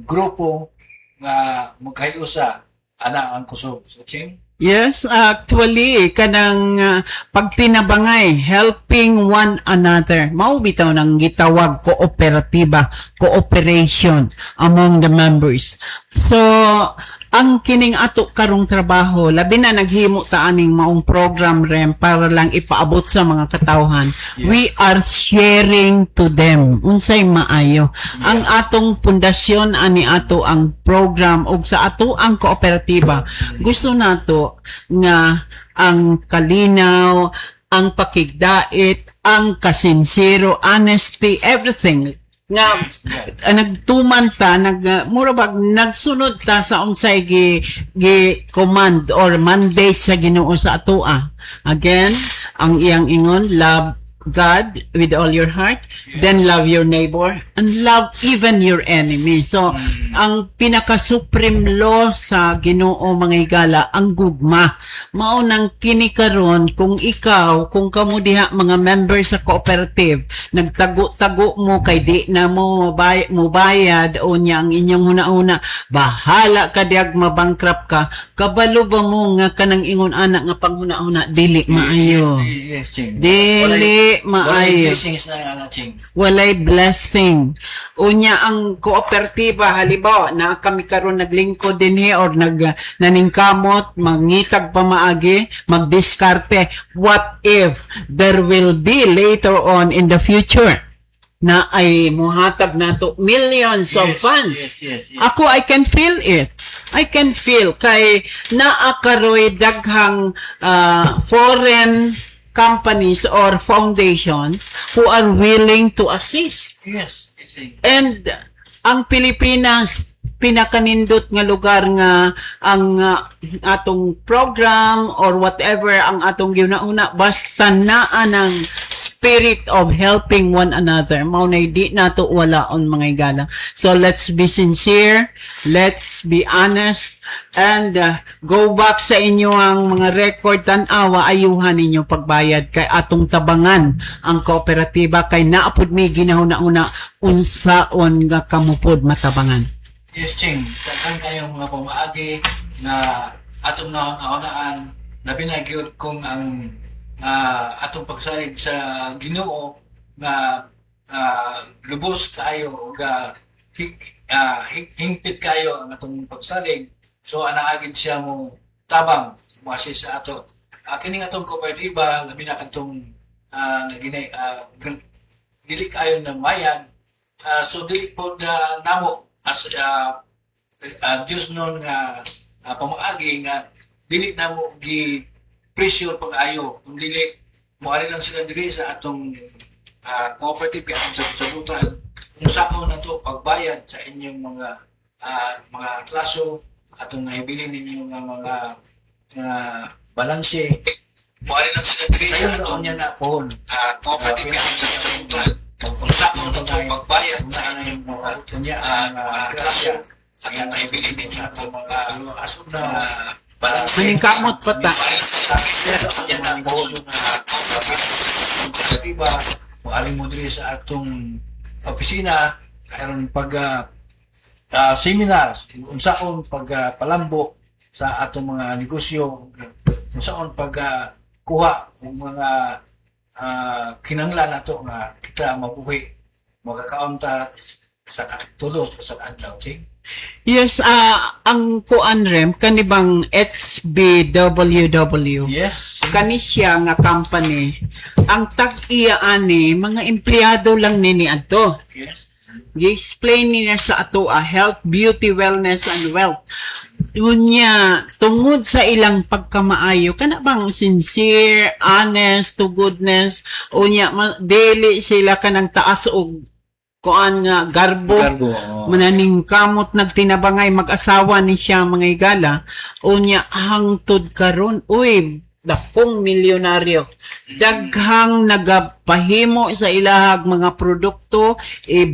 B: grupo nga magkaiusa ana ang kusog. So, Ching?
C: Yes, actually, kanang pagtinabangay, helping one another. Mao bitaw nang gitawag kooperatiba, cooperation among the members. So, ang kining ato karong trabaho, labi na naghimo ta aning maong program rem para lang ipaabot sa mga katawhan.
B: Yeah.
C: We are sharing to them. Unsay maayo.
B: Yeah.
C: Ang atong pundasyon ani ato ang program ug sa ato ang kooperatiba. Gusto nato nga ang kalinaw, ang pakigdait, ang kasinsero, honesty, everything nga nagtuman ta mura bag nagsunod ta sa unsay gi command or mandate sa Ginoo sa atoa. Again, ang iyang ingon, love God with all your heart, then love your neighbor, and love even your enemy. So, ang pinaka-supreme law sa Ginoo mga higala, ang gugma. Mao nang kini karon kung ikaw, kung kamo diha mga member sa cooperative, nagtago-tago mo kay di na mo bayad o nya ang inyong huna-una, bahala ka diag mabankrupt ka, kabalo ba mo nga kanang ingon anak nga panghuna-una dili maayo.
B: Yes, Ching.
C: Dili maayo.
B: Blessings na nga Ching.
C: Walay blessing. Unya ang kooperatiba halimbawa na kami karon naglingkod dinhi or naningkamot mangitag pa maagi magdiskarte what if there will be later on in the future na ay muhatag nato millions of funds.
B: Yes.
C: Ako, I can feel it. I can feel kay naakaroy daghang foreign companies or foundations who are willing to assist.
B: Yes. Yes.
C: And ang Pilipinas, pinakanindot nga lugar nga ang atong program or whatever ang atong ginauna basta naa ng spirit of helping one another. Mao na di nato walaon mga igala. So let's be sincere, let's be honest, and go back sa inyo ang mga record tan-awa, ayuhan ninyo pagbayad kay atong tabangan ang kooperatiba kay naapod mi ginahuna-una unsaon nga kamupod matabangan.
B: Yes, Ching. Tagan kayong mga pamaagi na atong naunaan na binagyod kung ang atong pagsalig sa Ginoo na lubos kayo ga hingpit kayo ang atong pagsalig. So anaagid siya mo tabang masi sa ato. Kining atong kooperatiba labi na kadtong dili kayo na mayan. So dili po na namo as Diyos noon nga pamaagi nga dili na mo gi pressure pag-ayo kung dili mo ari lang sila diri sa atong cooperative atong sabutan kung saan na to pagbayad sa inyong mga atraso atong nahibili ninyo nga mga balanse mo ari lang sila diri sa atong cooperative atong sabutan kung saan na to pagbayad sa inyong mga atraso atong nahibili ninyo nga mga asod na balanse
C: Maningkamot pa ta.
B: Ari mo diri sa atong opisina karon pag seminars unsaon pag palambok sa atong mga negosyo unsaon pag kuha ng mga kinanglan nato nga kita mabuhi magkakaon ta sa katulos sa adlaw ching.
C: Yes, ang kuan rem kanibang HBWW.
B: Yes.
C: Kani siya nga company. Ang tag-iya ani mga empleyado lang nini adto.
B: Yes.
C: Gi-explain niya sa ato health, beauty, wellness, and wealth. Unya, tungod sa ilang pagkamaayo, kana bang sincere, honest, to goodness, unya, dili sila kanang taas og kuan nga garbo, mananing kamot nagtinabangay mag-asawa ni siya mga igala, unya hangtod karon, uy, dakong milyonaryo. Daghang nagapahimo sa ilahag mga produkto,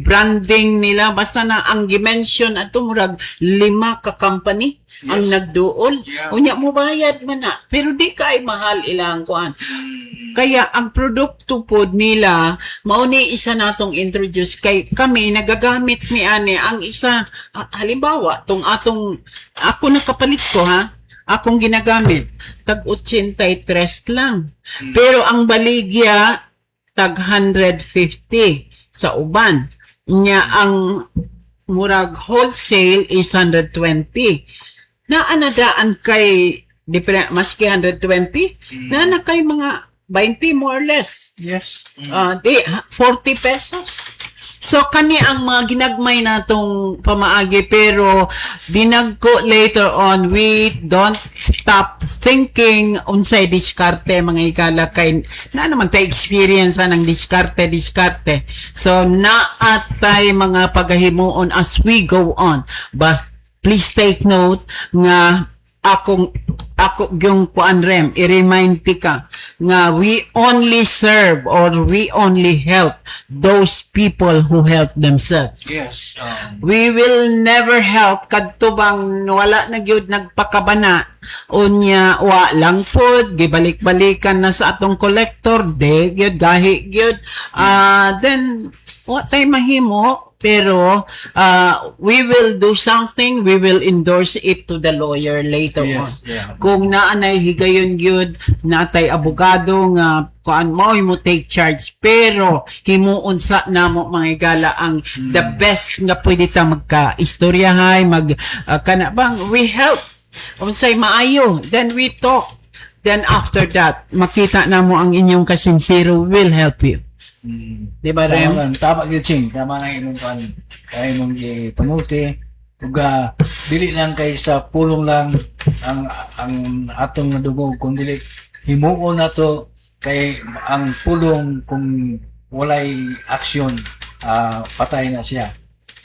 C: branding nila, basta na ang dimension ato murag 5 ka company ang nagduol. Unya mo bayad man na, pero di kay mahal ilang kuan. Kaya ang produkto pod nila mao ni isa natong introduce kay kami nagagamit ni ani ang isa halimbawa tong atong ako nakapalit ko akong ginagamit tag 83 lang. Pero ang baligya tag 150 sa uban. Nya ang murag wholesale is 120. Naanadaan kay maski 120 na kay mga 20 more or less.
B: Yes.
C: 40 pesos. So, kani ang mga ginagmay natong pamaagi pero dinagko later on, we don't stop thinking unsay diskarte mga ikala kay na naman tayo experience ng diskarte. So, naatay mga pagahimuon as we go on. But please take note nga ako yung kuan rem i-remind ka nga we only serve or we only help those people who help themselves.
B: Yes.
C: We will never help kadto bang wala na gyud nagpakabana unya wa lang pod gibalik-balikan na sa atong collector de gyud gahi gyud then what tay mahimo pero we will do something, we will endorse it to the lawyer later on.
B: Yeah.
C: Kung naanay higayon gyud natay abogado nga kuan mo take charge pero himuon sa namo mga igala ang the best nga pwede ta magka-istoryahay kana bang we help unsay maayo then we talk then after that makita namo ang inyong kasinsero will help you. Di ba, Rem?
B: Tama gyud ching, tama na imong kan kay mong ipamulti ug dili lang kay sa pulong lang ang atong nadungog kung dili himuon nato kay ang pulong kung walay aksyon patay na siya.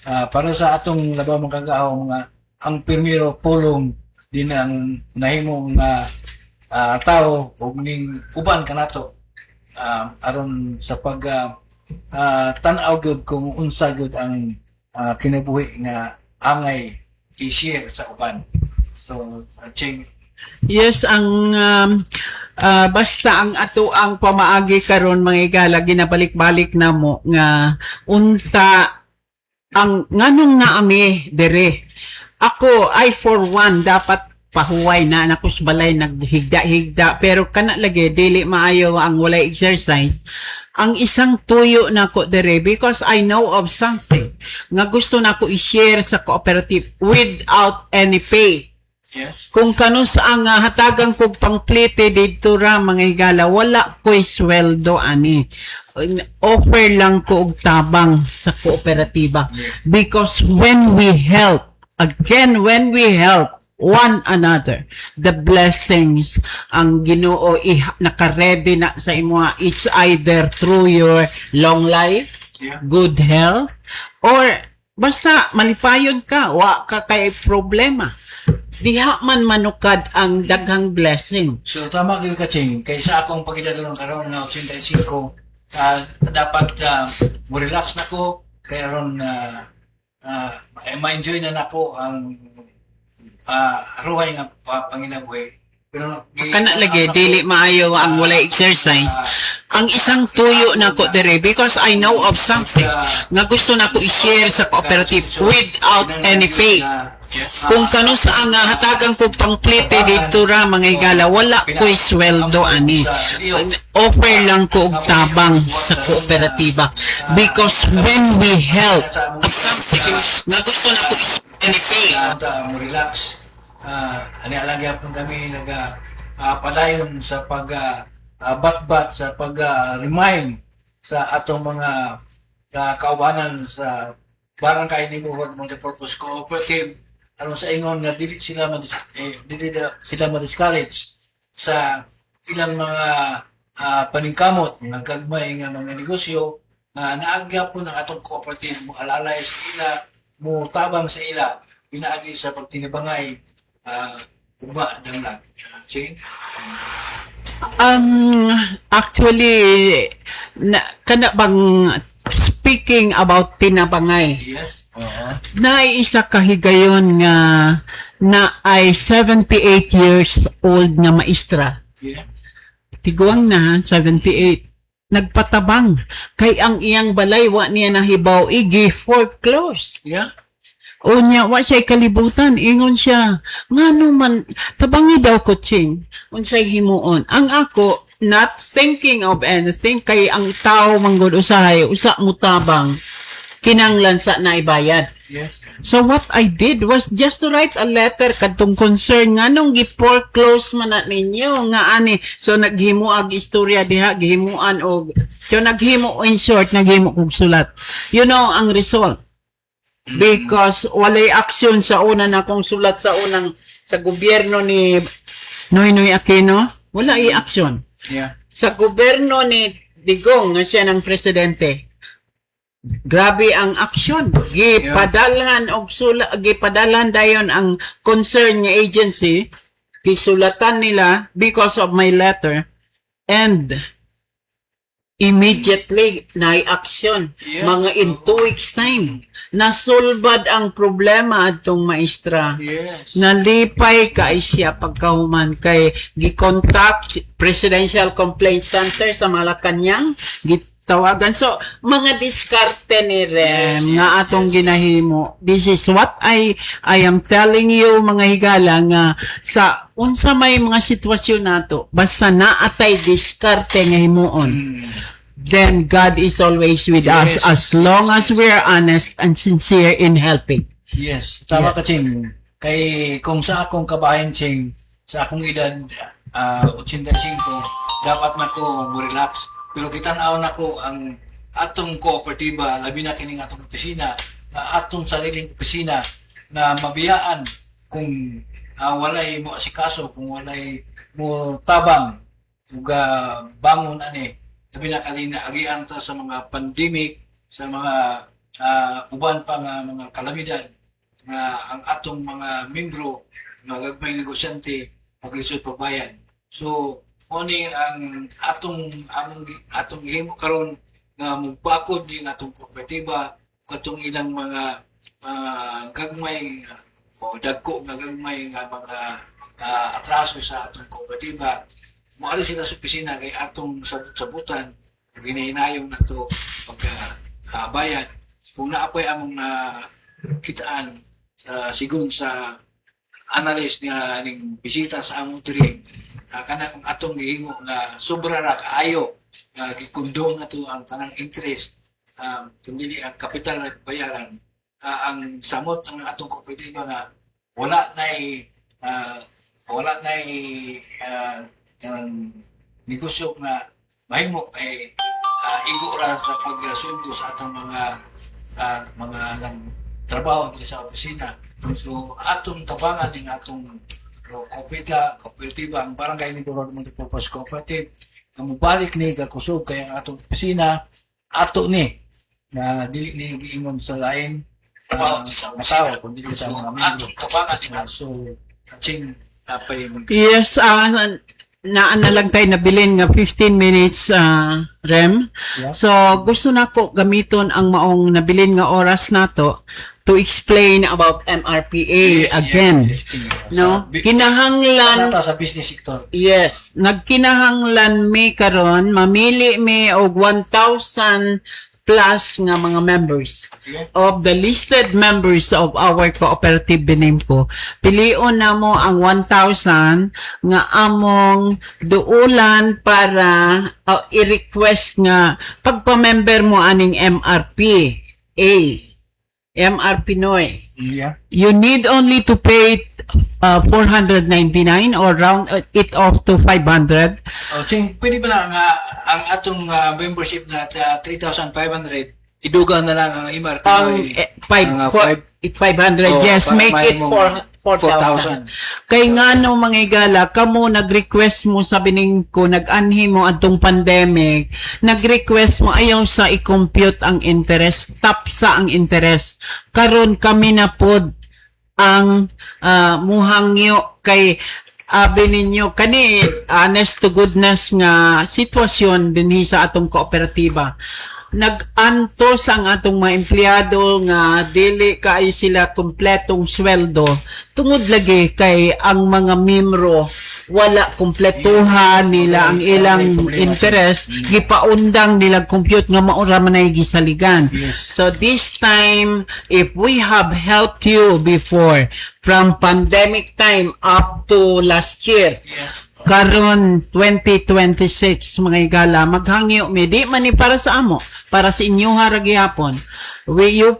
B: Para sa atong labaw mga kagao mga ang primero pulong din ang nahimong tao ug ning uban kanato aron sa pag tan-aw gyud kung unsa gyud ang kinabuhi nga angay i-share sa uban. So, ching
C: Yes, ang basta ang ato ang pamaagi karon mga igala ginabalik-balik na mo nga unta ang nganong naami dire. Ako I for one dapat pahuway na nakus balay naghigda-higda pero kana lagi dili maayo ang walay exercise. Ang isang tuyo na ko dire because I know of something nga gusto na ko i-share sa cooperative without any pay.
B: yes.
C: Kung kano sa ang hatagang kog pangklite dito ra mga igala wala ko'y sweldo ani offer lang ko og tabang sa kooperatiba because when we help one another the blessings ang Ginoo naka-ready na sa imo it's either through your long life
B: Yeah.
C: good health or basta malipayod ka wa ka kay problema diha man manukad ang daghang blessing.
B: So tama gyud ka ching kay sa akong pagidalon karon nga 85 dapat mo relax na ko kay aron ma-enjoy na nako ang ruhay nga panginabuhi. Pero
C: Kana lagi dili maayo ang walay exercise. Ang isang tuyo na ko dire because I know of something nga gusto na ko i-share sa cooperative without any pay. Kung kano sa ang hatagang kog pangklite dito ra mga igala wala ko'y sweldo ani offer lang ko og tabang sa kooperatiba because when we help of something nga gusto na ko i-share any pay
B: mo relax. Ani lang gyapon kami padayon sa batbat sa remind sa atong mga kaubanan sa barangay neighborhood multipurpose cooperative aron sa ingon nga dili sila ma-discourage sa ilang mga paningkamot ng gagmay nga mga negosyo naagya po ng atong cooperative mo alalay sa ila mo tabang sa ila pinaagi sa pagtinibangay ugma damlag ching
C: actually kana bang speaking about tinabangay
B: yes
C: na isa kahigayon nga na ay 78 years old nga maestra
B: yeah
C: tiguang na 78 nagpatabang kay ang iyang balay wa niya nahibaw igi foreclose
B: yeah
C: unya wa siya kalibutan ingon siya ngano man tabangi daw ko ching unsay himuon ang ako not thinking of anything kay ang tao manggod usahay usa mo tabang kinanglan sa naibayad.
B: yes
C: So what I did was just to write a letter kadtong concern nganong gi-foreclose man na ninyo nga ani so naghimo ag istorya diha gihimuan og so naghimo in short naghimo kog sulat you know ang result because walay aksyon sa una na kong sulat sa unang sa gobyerno ni Noynoy Aquino wala i-aksyon
B: yeah
C: sa gobyerno ni Digong nga siya ng presidente grabe ang aksyon gipadalhan og gipadalhan dayon ang concern nga agency gisulatan nila because of my letter and immediately na-action
B: Yes.
C: mga in 2 weeks time nasulbad ang problema adtong maestra
B: yes
C: nalipay kay siya pagkahuman kay gi-contact Presidential Complaint Center sa Malacañang gitawagan so mga diskarte ni Rem
B: Yes,
C: nga atong ginahimo this is what I am telling you mga higala nga sa unsa may mga sitwasyon nato basta naatay diskarte nga himuon then God is always with us
B: Yes.
C: as long as we're honest and sincere in helping.
B: yes tama ka ching kay kung sa akong kabahin ching sa akong edad 85 dapat na ko mo relax pero kitan-aw na ko ang atong kooperatiba, labi na kining atong opisina, atong sariling opisina na mabiyaan kung walay mo asikaso, kung walay mo tabang ug bangon ani, labi na kanina agian ta sa mga pandemic, sa mga uban pa nga mga kalamidad nga ang atong mga membro, mga gagmay negosyante maglisod pagbayad. So oni ang atong gihimo karon nga magpakod ning atong kooperatiba katong ilang mga gagmay o dagko nga gagmay nga mga atraso sa atong kooperatiba. Moali sila sa opisina kay atong sabot-sabutan ginahinayon nato pagbayad. Kung naapoy among kitaan sigon sa analyst nga ning bisita sa among diri, kana kung atong gihimo nga sobra ra kaayo nga gikundong nato ang tanang interest, kundi ang kapital na bayaran, ang samot ng atong kooperatiba nga wala nay negosyo nga mahimo kay igo ra sa pagsundo sa atong mga lang trabaho dito sa opisina. So atong tabangan ning atong kooperatiba, ang barangay ni Dorado Multipurpose Cooperative, ang mubalik ni gakusog kay ang atong opisina ato ni na dili ni giingon sa lain sa tao kundi sa mga membro. Tabangan ning so ching apay
C: Yes, naan na lang tayo nabilin nga 15 minutes Rem.
B: Yeah.
C: So gusto nako gamiton ang maong nabilin nga oras nato to explain about MRPA again. No? Kinahanglan
B: sa business sector.
C: Yes, nagkinahanglan mi karon mamili mi og 1,000 plus nga mga members of the listed members of our cooperative Binimco. Pilion na mo ang 1,000 nga among duulan para i-request nga pagpa-member mo aning MRP Noy.
B: Yeah.
C: You need only to pay 499 or round it off to 500.
B: Ching, pwede ba na nga ang atong membership na 3,500 idugang na lang ang MRP?
C: Ang 500, yes, make it 4,000. Kay nga no mga igala, kamo nag-request mo sa Binimco, nag-anhi mo atong pandemic, nag-request mo ayaw sa i-compute ang interest, tapsa ang interest. Karon kami na pod ang muhangyo kay abi ninyo kani honest to goodness nga sitwasyon dinhi sa atong kooperatiba. Nag-antos ang atong mga empleyado nga dili kaayo sila kumpletong sweldo tungod lagi kay ang mga membro wala kumpletuhan nila ang ilang interest, gipaundang nila compute nga maura man ay gisaligan. So this time, if we have helped you before from pandemic time up to last year, karon 2026 mga igala, maghangyo mi di man ni para sa amo, para sa inyo haragihapon. You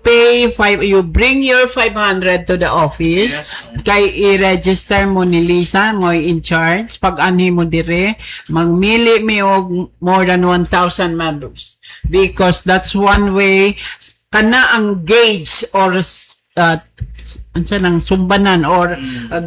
C: bring your 500 to the office, kay i-register mo ni Lisa, mo in charge, pag anhi mo dire, magmili mi og more than 1,000 members. Because that's one way, kana ang gauge or nang sumbanan or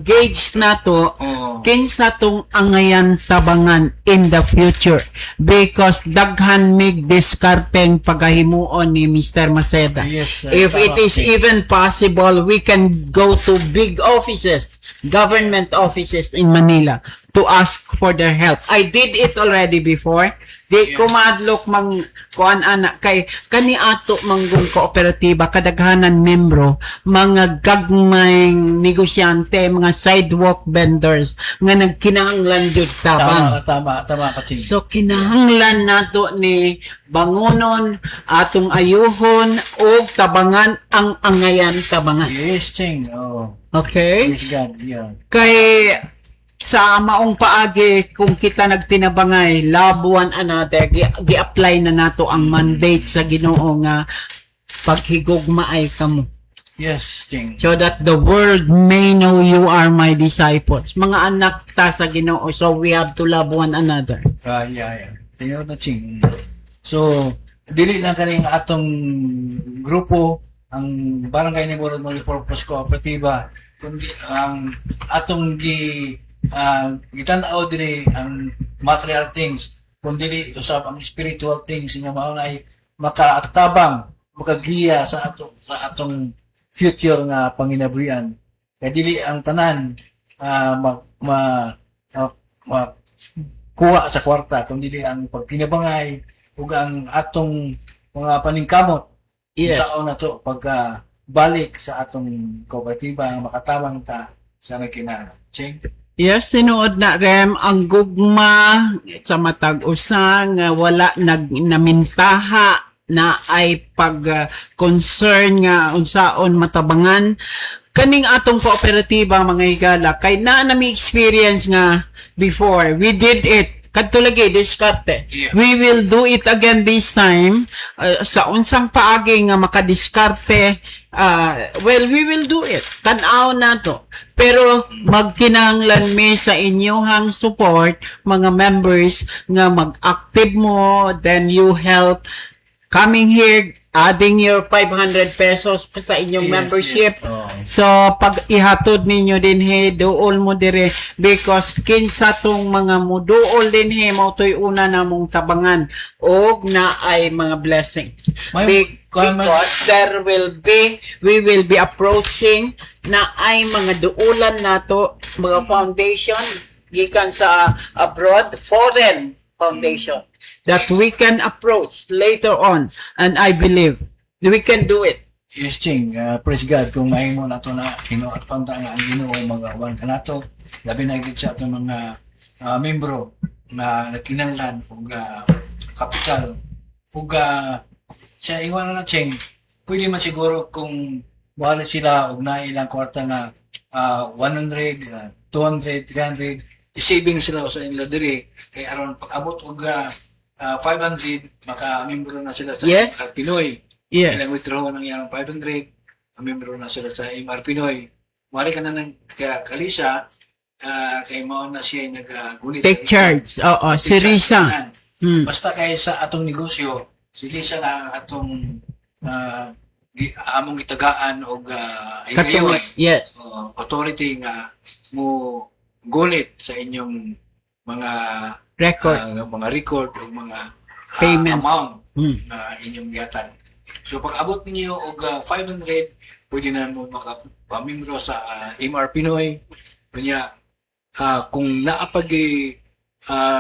C: gauge nato kinsa tong angayan tabangan in the future, because daghan mig diskarteng pagahimuon ni Mr. Maceda. If it is even possible, we can go to big offices, government offices in Manila to ask for their help. I did it already before. Di ko madlok mang kuan ana kay kani ato manggung kooperatiba kadaghanan membro, mga gagmayng negosyante, mga sidewalk vendors nga nagkinahanglan jud tabang.
B: Tama ka, Ching.
C: So kinahanglan nato ni bangonon atong ayuhon og tabangan ang angayan tabangan.
B: Yes, Ching. Oh.
C: Okay?
B: Praise God. Yeah.
C: Kay sa maong paagi kung kita nagtinabangay love one another, gi-apply na nato ang mandate sa Ginoo nga paghigugma ay kamo.
B: Yes, Ching.
C: So that the world may know you are my disciples. Mga anak ta sa Ginoo, so we have to love one another.
B: Yeah. Tingnan na, Ching. So, dili lang kaning atong grupo ang Barangay Nibulod Multipurpose Kooperatiba, kundi ang atong gitan-aw diri ang material things, kundi usab ang spiritual things nga mao ay makaatabang, makagiya sa atong future nga panginabuhian. Kay dili ang tanan kuha sa kwarta, kundi dili ang pagkinabangay ug ang atong mga paningkamot.
C: Yes.
B: Sa na to pagka balik sa atong kooperatiba ang makatabang ta sa nagkinahanglan. Ching?
C: Yes, sinuod na Rem ang gugma sa matag usa nga wala namintaha na ay pag concern nga unsaon matabangan kaning atong kooperatiba mga higala kay nami experience nga before we did it kadto lagi diskarte.
B: Yeah.
C: We will do it again this time sa unsang paagi nga makadiskarte. Well, we will do it. Tan-aw na to. Pero magkinahanglan mi sa inyohang support, mga members, nga mag-active mo, then you help coming here, adding your 500 pesos pa sa inyong
B: Yes,
C: membership.
B: yes. Oh.
C: So, pag ihatod ninyo din dool mo dire because kinsa tong mga muduol din mautoy una namong tabangan og na ay mga blessings. Because we will be approaching na ay mga duulan nato, mga foundation gikan sa abroad, foreign foundation that we can approach later on, and I believe we can do it.
B: Yes, Ching. Praise God kung mahimo na to na hinuot panta nga ang Ginoo mga uwan kanato. Labi na gid sa atong mga membro na nagkinahanglan og kapital ug sa iwan na Ching. Pwede man siguro kung wala sila og nailang kwarta nga 100, 200, 300 i-saving sila sa inyo diri kay aron pag-abot og 500 maka-membro na sila sa
C: Yes.
B: MR Pinoy.
C: Yes.
B: Ilang withdraw ng iyang 500, membro na sila sa MR Pinoy. Wari ka na ng kalisa, kay mao na siya nag-gunit.
C: Take charge. Oo, si Risa.
B: Basta kay sa atong negosyo, si Risa na atong among itagaan og
C: Katulad. Yes.
B: authority nga mo gunit sa inyong mga
C: Record.
B: mga record o mga
C: Payment.
B: amount na inyong yatan. So pag abot niyo og 500, pwede na mo makapamembro sa MR Pinoy. Kanya kung naapag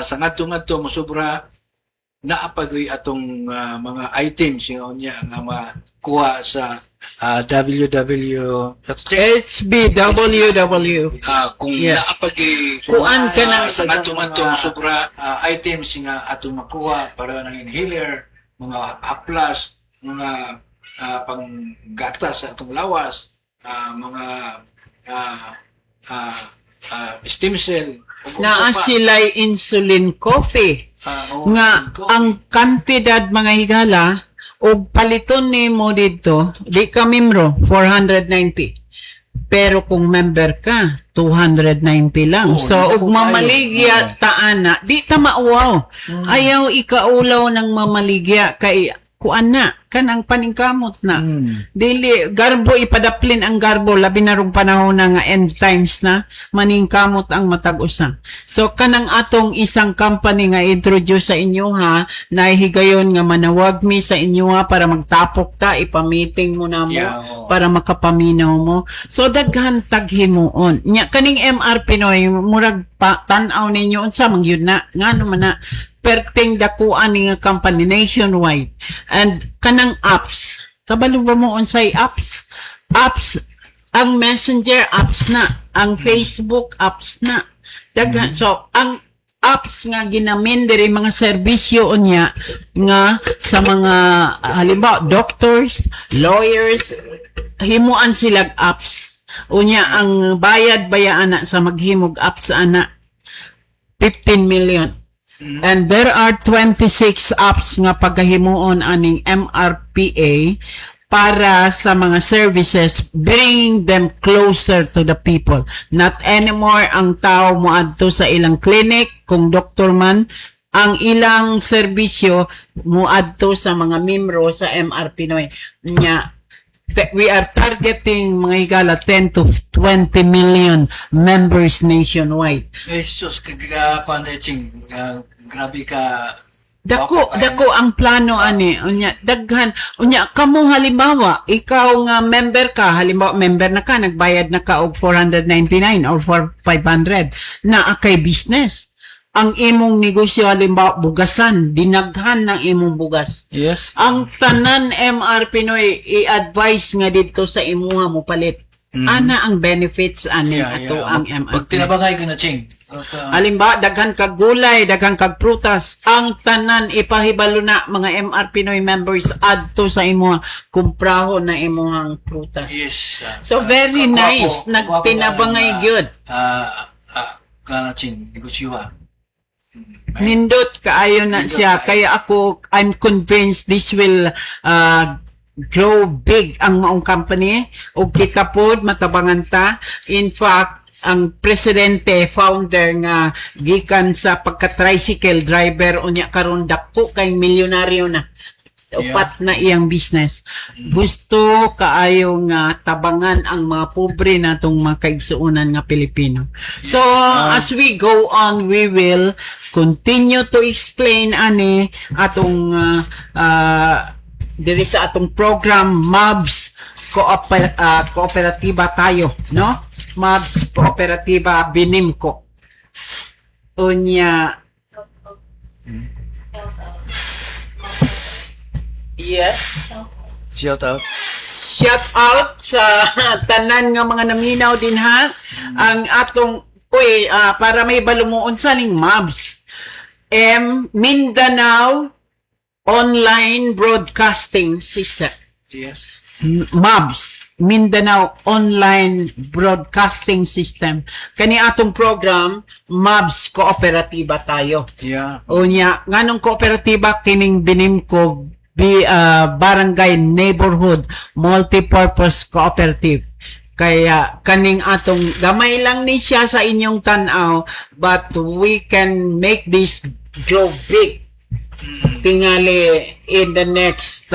B: sa ngadto-ngadto mosobra naapag atong mga items nga nga makuha sa
C: HBWW.
B: kung
C: Yes.
B: naapag
C: Kuan ka na
B: sa
C: sa
B: ngadto-ngadto sobra items nga atong makuha para ng inhaler, mga haplas, mga panggatas sa atong lawas, mga stem cell ug
C: Naa
B: usa pa.
C: sila'y insulin coffee. Nga ang kantidad mga higala o paliton ni mo dito, di ka membro, 490. Pero kung member ka, 290 lang.
B: Oo,
C: So,
B: di
C: ug
B: ako
C: mamaligya
B: kayo.
C: taana, di ta mauwaw. Ayaw ikaulaw ng mamaligya kay kuan na, kanang paningkamot na. Dili, garbo ipadaplin ang garbo, labi na rong panahon na nga end times na, maningkamot ang matag-usa. So, kanang atong isang company nga introduce sa inyo ha, nahihigayon nga manawag mi sa inyo ha, para magtapok ta, ipamiting mo na mo,
B: Yeah, oo.
C: para makapaminaw mo. So, daghan taghimuon. Nya, kaning MR Pinoy, murag tanaw ninyo, unsa man yun na, nga naman na, perting dakuan ni nga company nationwide. And kanang apps, kabalo ba mo unsay apps? Apps, ang Messenger apps na, ang Facebook apps na. Daghan, so ang apps nga ginamin diri mga serbisyo unya nga sa mga halimbawa doctors, lawyers, himuan sila apps. Unya ang bayad-bayaan na sa maghimog apps ana 15 million. And there are 26 apps nga pagkahimuon aning MRPA para sa mga services, bringing them closer to the people. Not anymore ang tao moadto sa ilang clinic, kung doktor man, ang ilang serbisyo muadto sa mga membro sa MR Pinoy nya. We are targeting mga higala 10 to 20 million members nationwide.
B: Jesus, kagkakuan ching, grabe ka.
C: Dako ang plano ani unya daghan unya kamo halimbawa ikaw nga member ka halimbawa member na ka nagbayad na ka og 499 or 500 na akay business ang imong negosyo halimbawa bugasan dinaghan ng imong bugas
B: Yes.
C: ang tanan MR Pinoy i-advise nga dito sa imuha mo palit ana ang benefits ani ato ang MR
B: Pag tinabangay ko na ching.
C: halimbawa daghan kag gulay daghan kag prutas ang tanan ipahibalo na mga MR Pinoy members adto sa imo kumprahon na imong prutas
B: Yes.
C: so very nice nagpinabangay gyud
B: Kana ching, negosyo ha.
C: nindot kaayo na siya kaya ako I'm convinced this will grow big ang maong company ug kita pod matabangan ta in fact ang presidente founder nga gikan sa pagka-tricycle driver unya karon dako kay milyonaryo na upat na iyang business gusto kaayo nga tabangan ang mga pobre natong mga kaigsuonan nga Pilipino so as we go on we will continue to explain ani atong diri sa atong program MABS Kooperatiba tayo no MABS Kooperatiba Binimco unya yes
B: Shout out.
C: shout out sa tanan nga mga naminaw din ha ang atong para may balumuon sa ning MABS Mindanao Online Broadcasting System
B: Yes.
C: MABS Mindanao Online Broadcasting System kani atong program MABS Kooperatiba tayo
B: Yeah.
C: unya nganong kooperatiba kining Binimco Barangay Neighborhood Multipurpose Cooperative kaya kaning atong gamay lang ni siya sa inyong tan-aw but we can make this grow big tingali in the next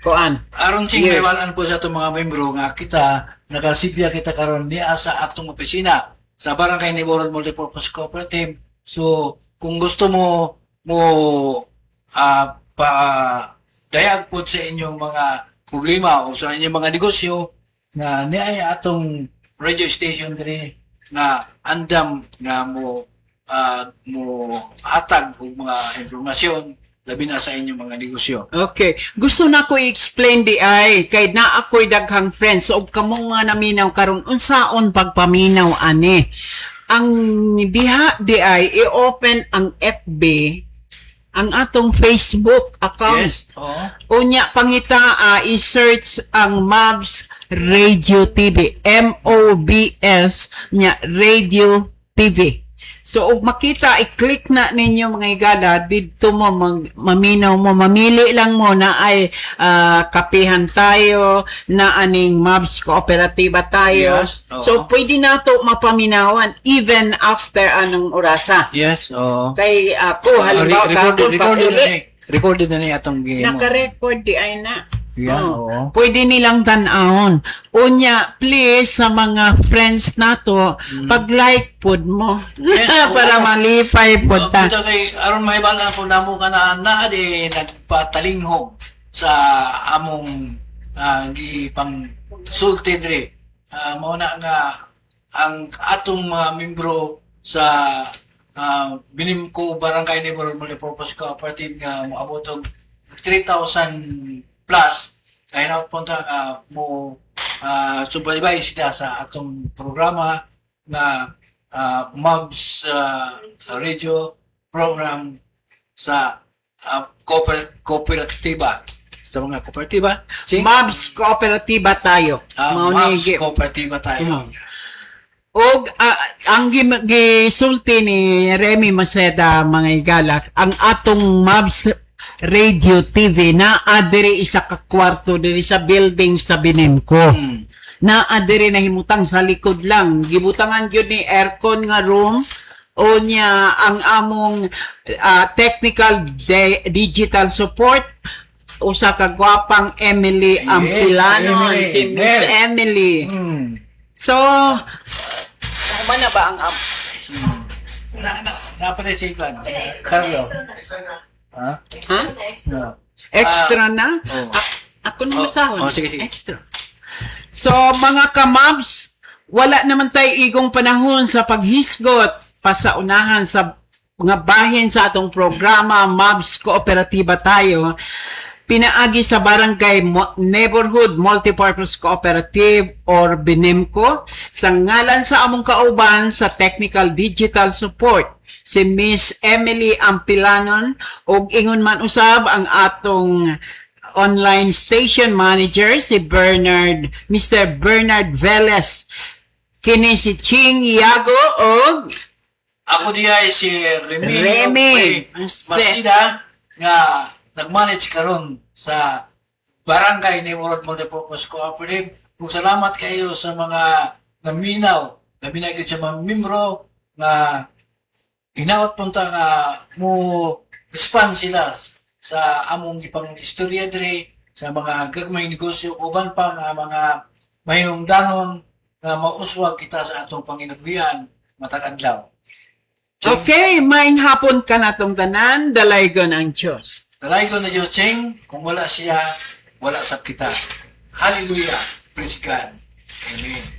C: kuan
B: Aron ching
C: Yes.
B: may walaan po sa atong mga membro nga kita nakasibya kita karon niya sa atong opisina sa Barangay Neighborhood Multipurpose Cooperative. So kung gusto mo pa dayag po sa inyong mga problema o sa inyong mga negosyo nga niya atong radio station diri nga andam nga mo hatag og mga impormasyon labi na sa inyong mga negosyo.
C: Okay. Gusto na ko i-explain di ay kay na ako'y daghang friends o kamo nga naminaw karon unsaon pagpaminaw ani. Ang diha di ay i-open ang FB ang atong Facebook account.
B: Yes. Oo.
C: Unya pangita i-search ang MABS Radio TV. MOBS nya Radio TV. So, og makita, i-click na ninyo mga igala, dito mo maminaw mo, mamili lang mo na ay kapihan tayo, na aning MABS Kooperatiba tayo.
B: Yes, oo.
C: So, pwede na to mapaminawan even after anong orasa.
B: Yes, oo.
C: Kay ako, halimbawa,
B: recorded na ni atong game.
C: naka-record di ay na.
B: Yeah,
C: Oo.
B: oo.
C: Pwede nilang tanahon. Unya, please, sa mga friends nato, pag-like pod mo.
B: Yes,
C: para
B: oo.
C: malipay pod ta.
B: Buta kay aron mahibala po namo ka na di nagpatalinghog sa among gipang sulti diri. Mao na nga ang atong mga membro sa Binimco Barangay Neighborhood Multipurpose Cooperative nga moabot og 3,000 plus kaya na punta mo subaybay sila sa atong programa na MABS radio program sa kooperatiba sa mga kooperatiba.
C: MABS Kooperatiba tayo.
B: MABS kooperatiba tayo.
C: Og ang gisulti ni Remy Maceda mga igala, ang atong MABS Radio TV na adiri isa ka kwarto diri sa building sa Binimco. Na adiri na himutang sa likod lang. Gibutangan gyud ni aircon nga room o niya ang among technical digital support usa ka gwapang Emily Ampilano,
B: Emily.
C: si Miss
B: Yes.
C: Emily. So, tama na ba ang
B: Napalay si Ivan. Carlo. Ha?
C: ha?
B: No.
C: Extra na?
B: oh.
C: Ako na masahon.
B: sige, sige.
C: Extra. So, mga kamabs, wala naman tayo igong panahon sa paghisgot pa sa unahan sa mga bahin sa atong programa, Mabs Kooperatiba tayo. Pinaagi sa Barangay Neighborhood Multipurpose Cooperative or BINEMCO sa ngalan sa among kauban sa Technical Digital Support si Miss Emily Ampilanon ug ingon man usab ang atong online station manager si Mr. Bernard Velez, kini si Ching Iago ug
B: Ako diya ay si Remy.
C: Remy.
B: Masida nga nag-manage karon sa Barangay Neighborhood Multipurpose Cooperative. Kung salamat kayo sa mga naminaw, nabinagid sa mga membro nga hinaot punta nga mo respond sila sa among ipang istorya diri sa mga gagmay negosyo uban pa nga mga mahinungdanon nga mauswag kita sa atong panginagbihan matag adlaw.
C: okay, maing hapon ka na tong tanan, dalaygon ang Diyos.
B: Dalaygon na Diyos, Cheng, kung wala siya, wala sa kita. Hallelujah. Praise God. Amen.